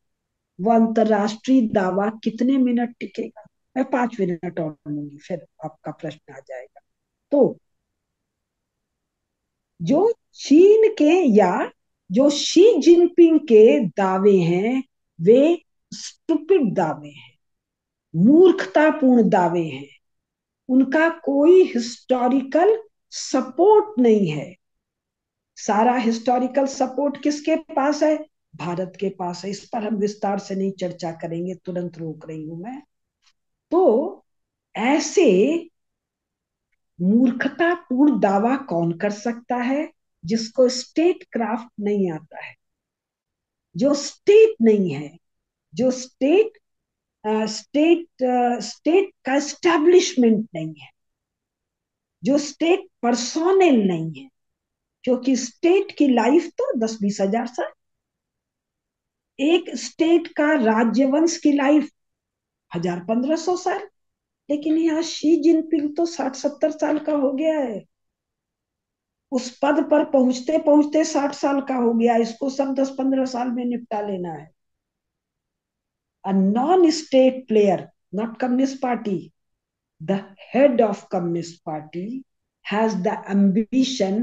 वो अंतरराष्ट्रीय दावा कितने मिनट टिकेगा? मैं 5 मिनट और लूंगी, फिर आपका प्रश्न आ जाएगा। तो जो चीन के, या जो शी जिनपिंग के दावे हैं, वे स्टूपिड दावे हैं, मूर्खतापूर्ण दावे हैं। उनका कोई हिस्टोरिकल सपोर्ट नहीं है। सारा हिस्टोरिकल सपोर्ट किसके पास है? भारत के पास है। इस पर हम विस्तार से नहीं चर्चा करेंगे, तुरंत रोक रही हूं मैं। तो ऐसे मूर्खतापूर्ण दावा कौन कर सकता है? जिसको स्टेट क्राफ्ट नहीं आता है, जो स्टेट नहीं है, जो स्टेट स्टेट का एस्टेब्लिशमेंट नहीं है, जो स्टेट पर्सोनेल नहीं है। क्योंकि स्टेट की लाइफ तो 10-20 हजार साल, एक स्टेट का राज्यवंश की लाइफ 1000-1500 साल। लेकिन यहाँ शी जिनपिंग तो 60-70 साल का हो गया है। उस पद पर पहुंचते पहुंचते 60 साल का हो गया। इसको सब 10-15 साल में निपटा लेना है। A non state player, not communist party, the head of Communist Party has the ambition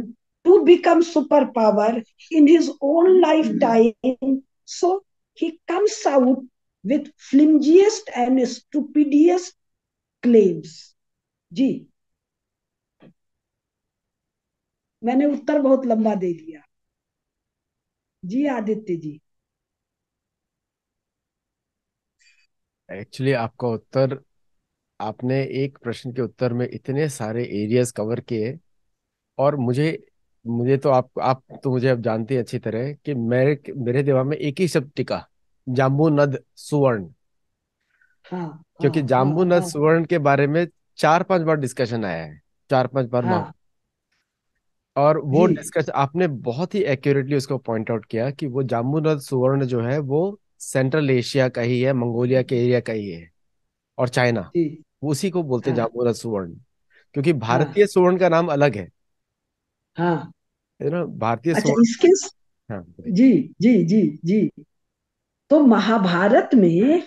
to become superpower in his own lifetime. So he comes out with flimsiest and stupidest claims. जी, मैंने उत्तर बहुत लंबा दे दिया। जी आदित्य जी। एक्चुअली आपका उत्तर, आपने एक प्रश्न के उत्तर में इतने सारे एरियाज कवर किए। और मुझे मुझे तो आप तो मुझे अब जानते हैं अच्छी तरह कि मेरे मेरे दिमाग में एक ही शब्द टिका, जाम्बू नद सुवर्ण। हाँ हाँ क्योंकि जाम्बू हाँ नद हाँ सुवर्ण के बारे में 4-5 बार डिस्कशन आया है, 4-5 बार। हाँ और वो जी डिस्कस आपने बहुत ही एक्यूरेटली उसको पॉइंट आउट किया कि वो जाम्बुनद सुवर्ण जो है वो सेंट्रल एशिया का ही है, मंगोलिया के एरिया का ही है, और चाइना। जी। वो उसी को बोलते हैं हाँ जाम्बुनद सुवर्ण। क्योंकि हाँ भारतीय सुवर्ण का नाम अलग है। हाँ। भारतीय अच्छा, सुवर्ण। इसके, हाँ जी जी जी जी। तो महाभारत में,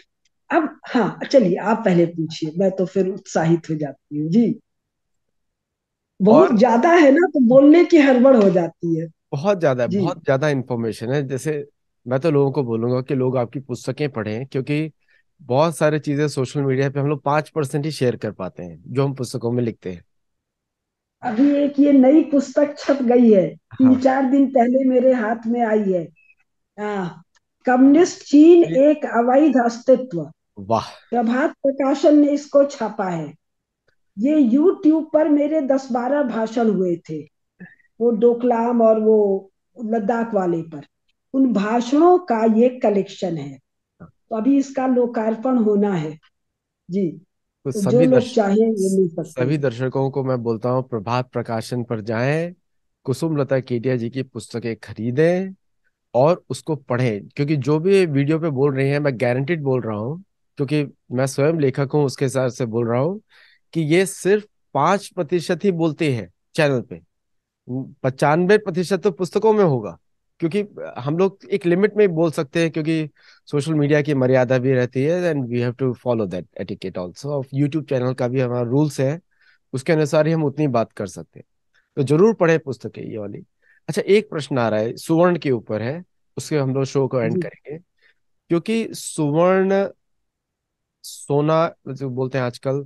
अब हाँ चलिए आप पहले पूछिए, मैं तो फिर उत्साहित हो जाती हूँ जी। बहुत और ज्यादा है ना तो बोलने की हड़बड़ हो जाती है। बहुत ज्यादा है, जी बहुत ज्यादा इंफॉर्मेशन है। जैसे मैं तो लोगों को बोलूंगा कि लोग आपकी पुस्तकें पढ़ें, क्योंकि बहुत सारी चीजें सोशल मीडिया पे हम लोग 5% ही शेयर कर पाते हैं जो हम पुस्तकों में लिखते हैं। अभी एक ये नई पुस्तक छप गई है, तीन हाँ। चार दिन पहले मेरे हाथ में आई है। हाँ, कम्युनिस्ट चीन ये- एक अवैध अस्तित्व। वाह। प्रभात प्रकाशन ने इसको छापा है। ये यूट्यूब पर मेरे 10-12 भाषण हुए थे, वो डोकलाम और वो लद्दाख वाले पर। उन भाषणों का ये कलेक्शन है। तो अभी इसका लोकार्पण होना है। जी। तो तो जो सभी लोग चाहें वो ले सकते सभी हैं। दर्शकों को मैं बोलता हूँ, प्रभात प्रकाशन पर जाएं, कुसुम लता केडिया जी की पुस्तकें खरीदें और उसको पढ़ें, क्योंकि जो भी वीडियो पे बोल रही हैं मैं गारंटीड बोल रहा हूँ, क्योंकि मैं स्वयं लेखक हूँ उसके हिसाब से बोल रहा हूँ कि ये सिर्फ 5% ही बोलते हैं चैनल पे। 95% तो पुस्तकों में होगा, क्योंकि हम लोग एक लिमिट में बोल सकते हैं, क्योंकि सोशल मीडिया की मर्यादा भी रहती है, and we have to follow that etiquette also of YouTube channel का भी हमारा रूल्स है, उसके अनुसार ही हम उतनी बात कर सकते हैं। तो जरूर पढ़े पुस्तकें ये वाली। अच्छा, एक प्रश्न आ रहा है सुवर्ण के ऊपर है, उसके हम लोग शो को एंड जी। करेंगे। क्योंकि सुवर्ण, सोना जो बोलते हैं आजकल,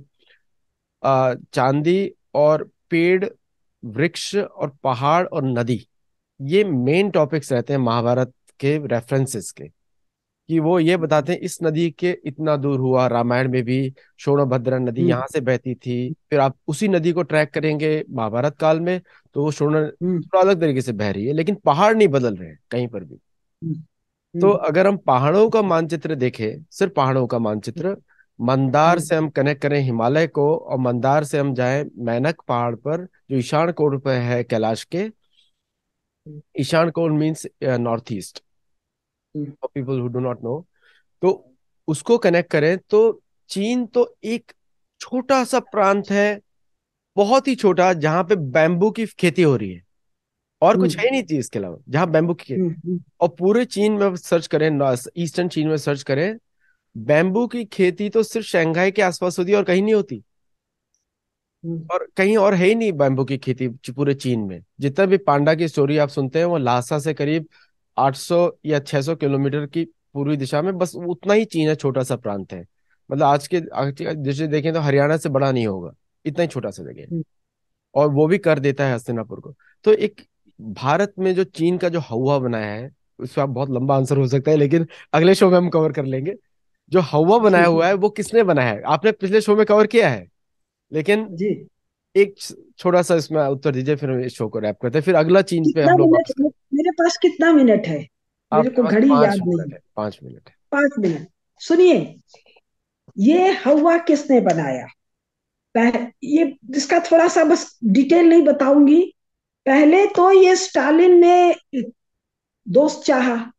चांदी और पेड़, वृक्ष और पहाड़ और नदी, ये मेन टॉपिक्स रहते हैं महाभारत के रेफरेंसेस के। कि वो ये बताते हैं इस नदी के इतना दूर हुआ, रामायण में भी शोणभद्रा नदी हम्म। यहाँ से बहती थी, फिर आप उसी नदी को ट्रैक करेंगे महाभारत काल में, तो वो हम्म। थोड़ा अलग तरीके से बह रही है, लेकिन पहाड़ नहीं बदल रहे हैं कहीं पर भी। हम्म। तो हम्म। अगर हम पहाड़ों का मानचित्र देखें, सिर्फ पहाड़ों का मानचित्र, मंदार हम्म। से हम कनेक्ट करें हिमालय को, और मंदार से हम जाएं मैनक पहाड़ पर जो ईशान कोण पर है कैलाश के। ईशान कोण means north east, hmm. For people who do not know. तो उसको कनेक्ट करें तो चीन तो एक छोटा सा प्रांत है, बहुत ही छोटा, जहां पे बैम्बू की खेती हो रही है, और कुछ है हम्म। ही नहीं चीज इसके अलावा, जहां बैम्बू की खेती। हम्म। और पूरे चीन में सर्च करें, ईस्टर्न चीन में सर्च करें, बैम्बू की खेती तो सिर्फ शंघाई के आसपास होती है और कहीं नहीं होती, हम्म। और कहीं और है ही नहीं बैम्बू की खेती पूरे चीन में। जितना भी पांडा की स्टोरी आप सुनते हैं, वो लासा से करीब 800 या 600 किलोमीटर की पूर्वी दिशा में, बस उतना ही चीन है, छोटा सा प्रांत है। मतलब आज के जैसे देखें तो हरियाणा से बड़ा नहीं होगा, इतना ही छोटा सा जगह है। हम्म। और वो भी कर देता है हस्तिनापुर को। तो एक भारत में जो चीन का जो हवा बनाया है, उस पर आप बहुत लंबा आंसर हो सकता है, लेकिन अगले शो में हम कवर कर लेंगे। जो हवा बनाया जी। हुआ है वो किसने बनाया है, आपने पिछले शो में कवर किया है, लेकिन जी। एक छोटा सा इसमें उत्तर दीजिए, फिर हम इस शो को रैप करते हैं, फिर अगला चीन पे कितना हम लोग मिनट, वापस करें। मेरे पास कितना मिनट है? मेरे आपके को पास घड़ी पांच याद नहीं मिनट है। है, 5 मिनट है। 5 मिनट। सुनिए, ये हवा किसने बनाया? ये इसका थोड़ा सा बस डिटेल नहीं बताऊंगी। पहले तो ये स्टालिन ने दोस्त चाहा,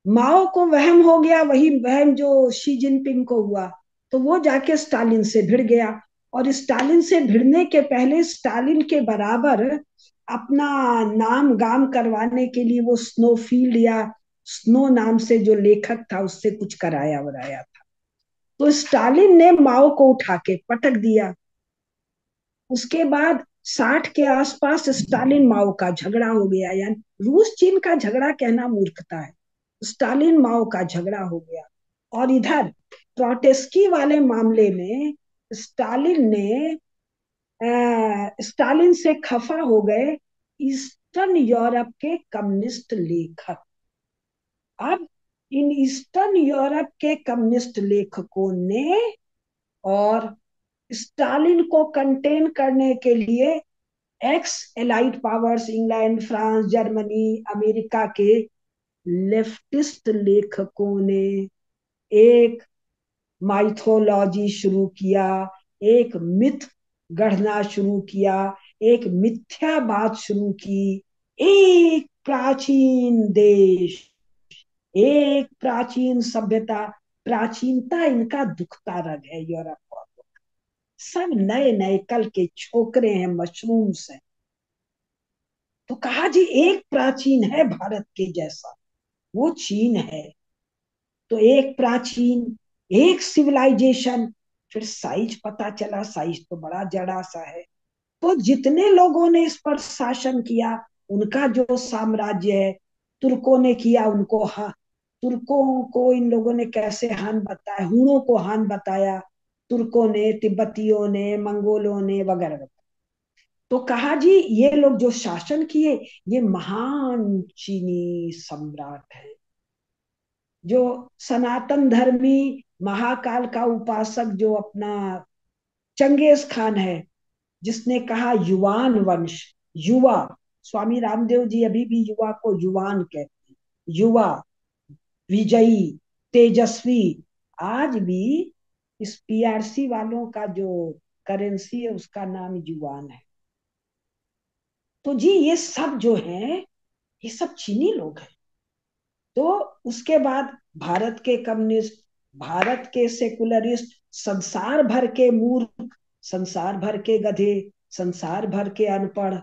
माओ को वहम हो गया, वही वहम जो शी जिनपिंग को हुआ। तो वो जाके स्टालिन से भिड़ गया। और स्टालिन से भिड़ने के पहले स्टालिन के बराबर अपना नाम गाम करवाने के लिए वो स्नोफील्ड या स्नो नाम से जो लेखक था उससे कुछ कराया वराया था। तो स्टालिन ने माओ को उठा के पटक दिया। उसके बाद 60 के आसपास स्टालिन माओ का झगड़ा हो गया, यानी रूस चीन का झगड़ा कहना मूर्खता है। स्टालिन माओ का झगड़ा हो गया। और इधर ट्रॉटेस्की वाले मामले में स्टालिन ने स्टालिन से खफा हो गए ईस्टर्न यूरोप के कम्युनिस्ट लेखक। अब इन ईस्टर्न यूरोप के कम्युनिस्ट लेखकों ने और स्टालिन को कंटेन करने के लिए x allied powers, England, France, Germany, America के लेफ्टिस्ट लेखकों ने एक माइथोलॉजी शुरू किया, एक मिथ गढ़ना शुरू किया, एक मिथ्यावाद शुरू की। एक प्राचीन देश, एक प्राचीन सभ्यता, प्राचीनता इनका दुखता रग है यूरोप को। सब नए नए कल के छोकरे हैं, मशरूम्स हैं। तो कहा जी एक प्राचीन है भारत के जैसा, वो चीन है। तो एक प्राचीन, एक सिविलाइजेशन। फिर साइज पता चला, साइज तो बड़ा जड़ा सा है। तो जितने लोगों ने इस पर शासन किया, उनका जो साम्राज्य है, तुर्कों ने किया उनको, हाँ तुर्कों को इन लोगों ने कैसे हान बताया, हुणों को हान बताया, तुर्कों ने, तिब्बतियों ने, मंगोलों ने वगैरह वगैरह। तो कहा जी ये लोग जो शासन किए, ये महान चीनी सम्राट है। जो सनातन धर्मी महाकाल का उपासक जो अपना चंगेज खान है, जिसने कहा युवान वंश, युवा, स्वामी रामदेव जी अभी भी युवा को युवान कहते हैं, युवा, विजयी, तेजस्वी। आज भी इस पीआरसी वालों का जो करेंसी है उसका नाम युवान है। तो जी ये सब जो है, ये सब चीनी लोग हैं। तो उसके बाद भारत के कम्युनिस्ट, भारत के सेकुलरिस्ट, संसार भर के मूर्ख, संसार भर के गधे, संसार भर के अनपढ़,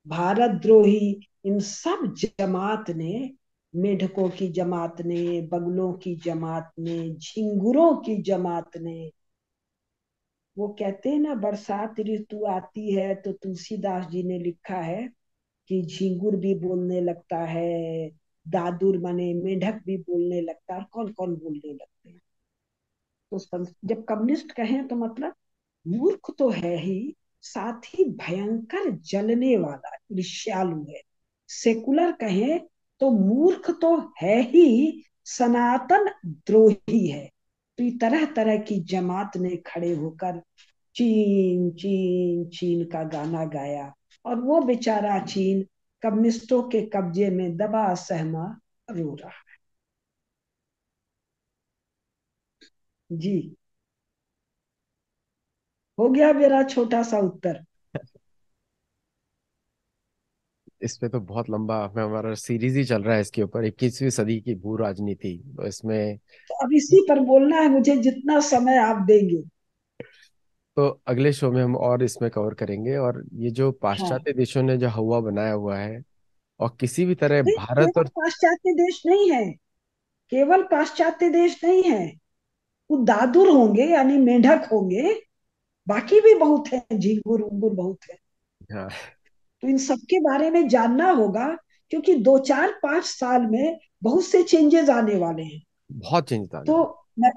भारत द्रोही, इन सब जमात ने, मेढकों की जमात ने, बगलों की जमात ने, झिंगुरों की जमात ने, वो कहते हैं ना बरसात ऋतु आती है तो तुलसीदास जी ने लिखा है कि झिंगुर भी बोलने लगता है, दादुर माने मेढक भी बोलने लगता है, कौन कौन बोलने लगते हैं। तो जब कम्युनिस्ट कहें तो मतलब मूर्ख तो है ही, साथ ही भयंकर जलने वाला ईर्ष्यालु है। सेकुलर कहें तो मूर्ख तो है ही, सनातन द्रोही है। तो ये तरह तरह की जमात ने खड़े होकर चीन चीन चीन का गाना गाया। और वो बेचारा चीन कम्युनिस्टों के कब्जे में दबा सहमा रो रहा। जी, हो गया मेरा छोटा सा उत्तर। इस पे तो बहुत लंबा हमारा सीरीज ही चल रहा है इसके ऊपर, 21वीं सदी की भू राजनीति। तो इसमें तो अब इसी पर बोलना है मुझे, जितना समय आप देंगे। तो अगले शो में हम और इसमें कवर करेंगे। और ये जो हाँ, पाश्चात्य देशों ने जो हवा बनाया हुआ है, और किसी भी तरह नहीं भारत केवल और पाश्चात्य देश नहीं है, केवल पाश्चात्य देश नहीं है। वो दादुर होंगे यानी मेंढक होंगे, बाकी भी बहुत है, झींगुर उंगुर बहुत है। हाँ, तो इन सबके बारे में जानना होगा, क्योंकि 2 4 5 साल में बहुत से चेंजेस आने वाले हैं। बहुत चेंज आने तो वाला। मैं,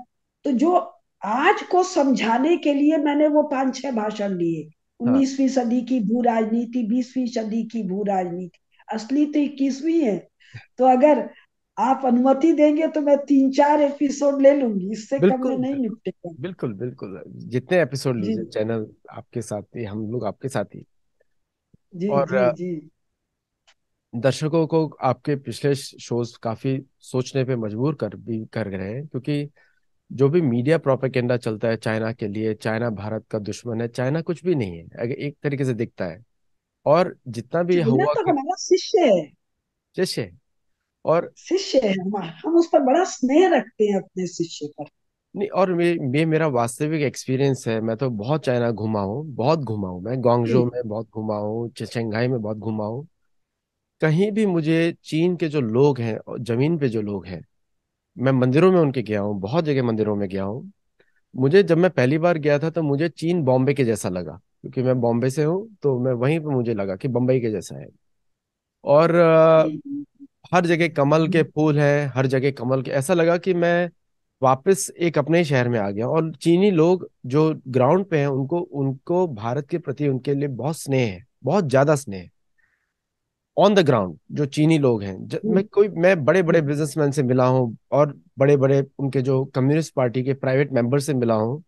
तो जो आज को समझाने के लिए मैंने वो 5 6 भाषण लिए, हाँ, 19वीं सदी की भू राजनीति, 20वीं सदी की भू राजनीति, असली तो 21वीं है। तो अगर आप अनुमति देंगे तो मैं 3 4 एपिसोड ले लूंगी, इससे कम बिल्कुल में नहीं बिल्कुल। निपटेगा। बिल्कुल बिल्कुल, जितने एपिसोड जी लीजिए, चैनल आपके साथ ही, हम लोग आपके साथ ही। जी और जी जी। दर्शकों को आपके पिछले शोज काफी सोचने पे मजबूर कर रहे हैं, क्योंकि जो भी मीडिया प्रोपेगेंडा चलता है चाइना के लिए, चाइना भारत का दुश्मन है, चाइना कुछ भी नहीं है अगर एक तरीके से दिखता है। और जितना भी चाइना हुआ तो कि हमारा शिष्य है, जैसे, और शिष्य है हमारा, हम उस पर बड़ा स्नेह रखते हैं अपने शिष्य पर। नहीं, और ये मेरा वास्तविक एक्सपीरियंस है। मैं तो बहुत चाइना घुमा हूँ, बहुत घुमा हूँ, मैं जी। ग्वांगझो में बहुत घुमा हूँ, शंघाई में बहुत घुमा हूँ। कहीं भी मुझे चीन के जो लोग हैं और जमीन पे जो लोग हैं, मैं मंदिरों में उनके गया हूँ, बहुत जगह मंदिरों में गया हूँ। मुझे जब मैं पहली बार गया था तो मुझे चीन बॉम्बे के जैसा लगा, क्योंकि मैं बॉम्बे से हूँ, तो मैं वहीं पे मुझे लगा कि बम्बई के जैसा है। और हम्म, हर जगह कमल के फूल हैं, हर जगह कमल के, ऐसा लगा कि मैं वापस एक अपने ही शहर में आ गया। और चीनी लोग जो ग्राउंड पे हैं, उनको उनको भारत के प्रति उनके लिए बहुत स्नेह है, बहुत ज्यादा स्नेह है। ऑन द ग्राउंड जो चीनी लोग हैं, हम्म, मैं बड़े बड़े हम्म, बिजनेसमैन से मिला हूँ, और बड़े बड़े उनके जो कम्युनिस्ट पार्टी के प्राइवेट मेंबर से मिला हूँ।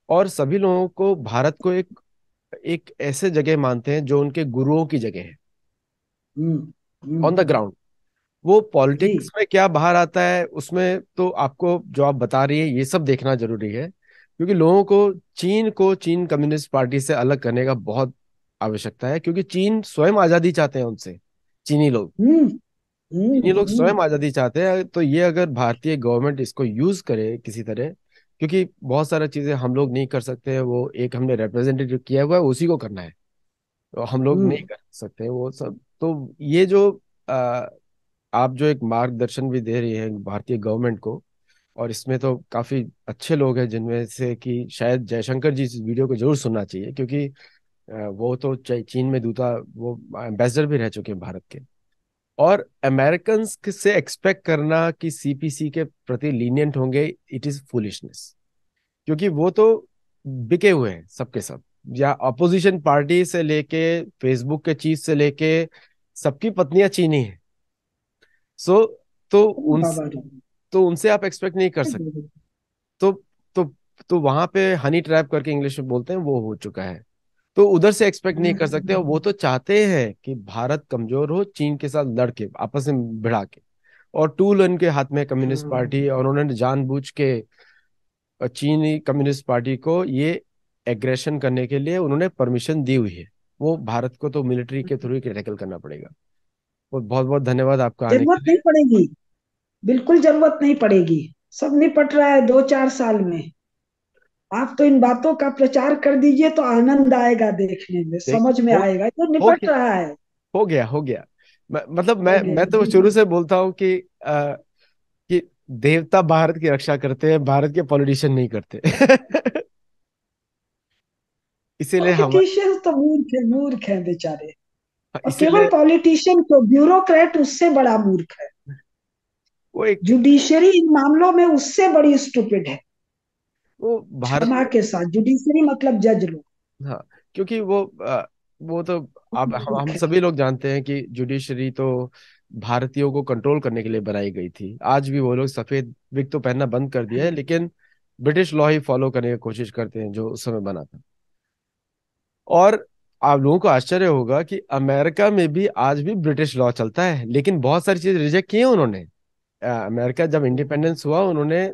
और सभी लोगों को भारत को एक एक ऐसे जगह मानते हैं जो उनके गुरुओं की जगह है, हम्म, ऑन द हम्म, ग्राउंड। वो जी। पॉलिटिक्स में क्या बाहर आता है उसमें तो आपको, जो आप बता रही है, ये सब देखना जरूरी है, क्योंकि लोगों को चीन कम्युनिस्ट पार्टी से अलग करने का बहुत आवश्यकता है, क्योंकि चीन स्वयं आजादी चाहते हैं उनसे। चीनी लोग हम्म, चीनी लोग हम्म, स्वयं आजादी चाहते हैं। तो ये अगर भारतीय गवर्नमेंट इसको यूज करे किसी तरह, क्योंकि बहुत सारी चीजें हम लोग नहीं कर सकते हैं, वो एक हमने रिप्रेजेंटेटिव किया हुआ है, उसी को करना है, तो हम लोग नहीं हम्म, कर सकते वो सब। तो ये जो आप जो एक मार्गदर्शन भी दे रही हैं भारतीय गवर्नमेंट को, और इसमें तो काफी अच्छे लोग हैं, जिनमें से कि शायद जयशंकर जी इस वीडियो को जरूर सुनना चाहिए, क्योंकि वो तो चीन में दूता, वो एम्बेसडर भी रह चुके हैं भारत के। और अमेरिकन से एक्सपेक्ट करना कि सीपीसी के प्रति लीनियंट होंगे, इट इज फुलिशनेस। क्योंकि वो तो बिके हुए हैं सबके सब, या अपोजिशन पार्टी से लेके फेसबुक के चीफ से लेके सबकी पत्नियां चीनी हैं। सो तो उन बाबा रे। तो उनसे आप एक्सपेक्ट नहीं कर सकते। तो तो तो वहां पे हनी ट्रैप करके इंग्लिश में बोलते हैं, वो हो चुका है। तो उधर से एक्सपेक्ट नहीं कर सकते, और वो तो चाहते हैं कि भारत कमजोर हो, चीन के साथ लड़के आपस में भिड़ा के। और टूल उनके हाथ में कम्युनिस्ट हाँ। पार्टी, और उन्होंने जानबूझ के चीनी कम्युनिस्ट पार्टी को ये एग्रेशन करने के लिए उन्होंने परमिशन दी हुई है। वो भारत को तो मिलिट्री के थ्रू ही टैकल करना पड़ेगा। और बहुत बहुत धन्यवाद आपका आने के जरूरत लिए। नहीं पड़ेगी, बिल्कुल जरूरत नहीं पड़ेगी। सब निपट रहा है 2-4 साल में। आप तो इन बातों का प्रचार कर दीजिए तो आनंद आएगा, देखने में देख, समझ में हो आएगा, ये हो निपट गया, रहा है। हो गया, हो गया। मतलब हो मैं गया तो जी। शुरू से बोलता हूँ कि देवता भारत की रक्षा करते हैं, भारत के पॉलिटिशियन नहीं करते। इसीलिए हम पॉलिटिशियंस तो मूर्ख है बेचारे। और केवल इसीलिए पॉलिटिशियन क्यों, ब्यूरोक्रेट उससे बड़ा मूर्ख है। वो एक जुडिशरी इन मामलों में उससे बड़ी स्टूपिड है। वो भारत क्षमा में। के साथ, जुडिशरी मतलब जज लोग। हाँ, क्योंकि वो तो आप हम मूर्ख है। सभी लोग जानते हैं कि जुडिशरी तो भारतीयों को कंट्रोल करने के लिए बनाई गई थी। आज भी वो लोग सफेद विग तो पहनना बंद कर दिया है, लेकिन ब्रिटिश लॉ ही फॉलो करने की कोशिश करते हैं जो उस समय बना था। और आप लोगों को आश्चर्य होगा कि अमेरिका में भी आज भी ब्रिटिश लॉ चलता है, लेकिन बहुत सारी चीजें रिजेक्ट की हैं उन्होंने। अमेरिका जब इंडिपेंडेंस हुआ, उन्होंने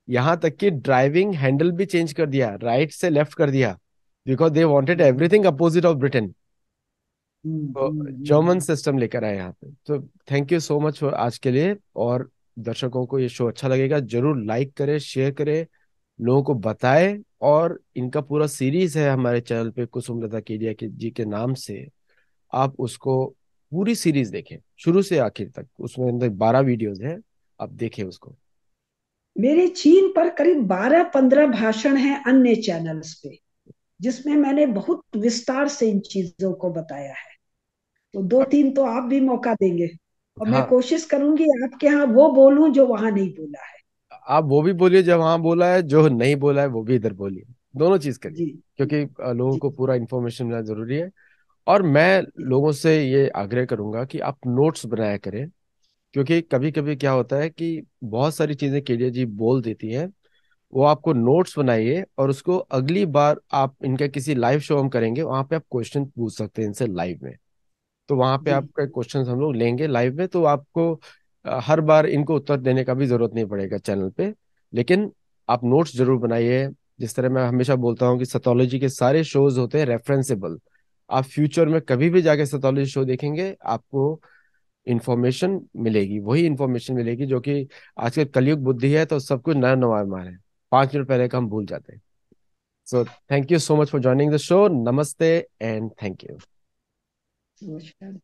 यहाँ तक कि ड्राइविंग हैंडल भी चेंज कर दिया, राइट से लेफ्ट कर दिया, because they wanted everything opposite of Britain. तो जर्मन सिस्टम लेकर आए यहाँ पे। तो थैंक यू सो मच आज के लिए। और दर्शकों को ये शो अच्छा लगेगा, जरूर लाइक करें, शेयर करें, लोगों को बताएं। और इनका पूरा सीरीज है हमारे चैनल पे, कुसुम लता केडिया के जी के नाम से। आप उसको पूरी सीरीज देखें शुरू से आखिर तक, उसमें अंदर 12 वीडियोज हैं, आप देखें उसको। मेरे चीन पर करीब 12-15 भाषण हैं अन्य चैनल्स पे, जिसमें मैंने बहुत विस्तार से इन चीजों को बताया है। तो 2-3 तो आप भी मौका देंगे, और मैं हाँ, कोशिश करूंगी आपके यहाँ वो बोलूं जो वहां नहीं बोला है। आप वो भी बोलिए जो वहां बोला है, जो नहीं बोला है वो भी इधर बोलिए। दोनों चीज करिए, जी। क्योंकि लोगों जी। को पूरा इन्फॉर्मेशन मिलना जरूरी है। और मैं जी। लोगों से ये आग्रह करूंगा कि आप नोट्स बनाया करें। क्योंकि कभी कभी क्या होता है कि बहुत सारी चीजें केडिया जी बोल देती हैं, वो आपको नोट्स बनाइए, और उसको अगली बार आप इनका किसी लाइव शो हम करेंगे, वहां पे आप क्वेश्चन पूछ सकते हैं इनसे लाइव में। तो वहां पे जी। आपका क्वेश्चन हम लोग लेंगे लाइव में, तो आपको हर बार इनको उत्तर देने का भी जरूरत नहीं पड़ेगा चैनल पे। लेकिन आप नोट्स जरूर बनाइए। जिस तरह मैं हमेशा बोलता हूँ कि सतोलॉजी के सारे शोज होते हैं रेफरेंसेबल। आप फ्यूचर में कभी भी जाके सतोलॉजी शो देखेंगे, आपको इंफॉर्मेशन मिलेगी, वही इंफॉर्मेशन मिलेगी जो कि आजकल कलयुग बुद्धि है, तो सब कुछ नया नवा है, 5 मिनट पहले का हम भूल जाते हैं। So thank you so much for joining the show. नमस्ते एंड थैंक यू। नमस्कार।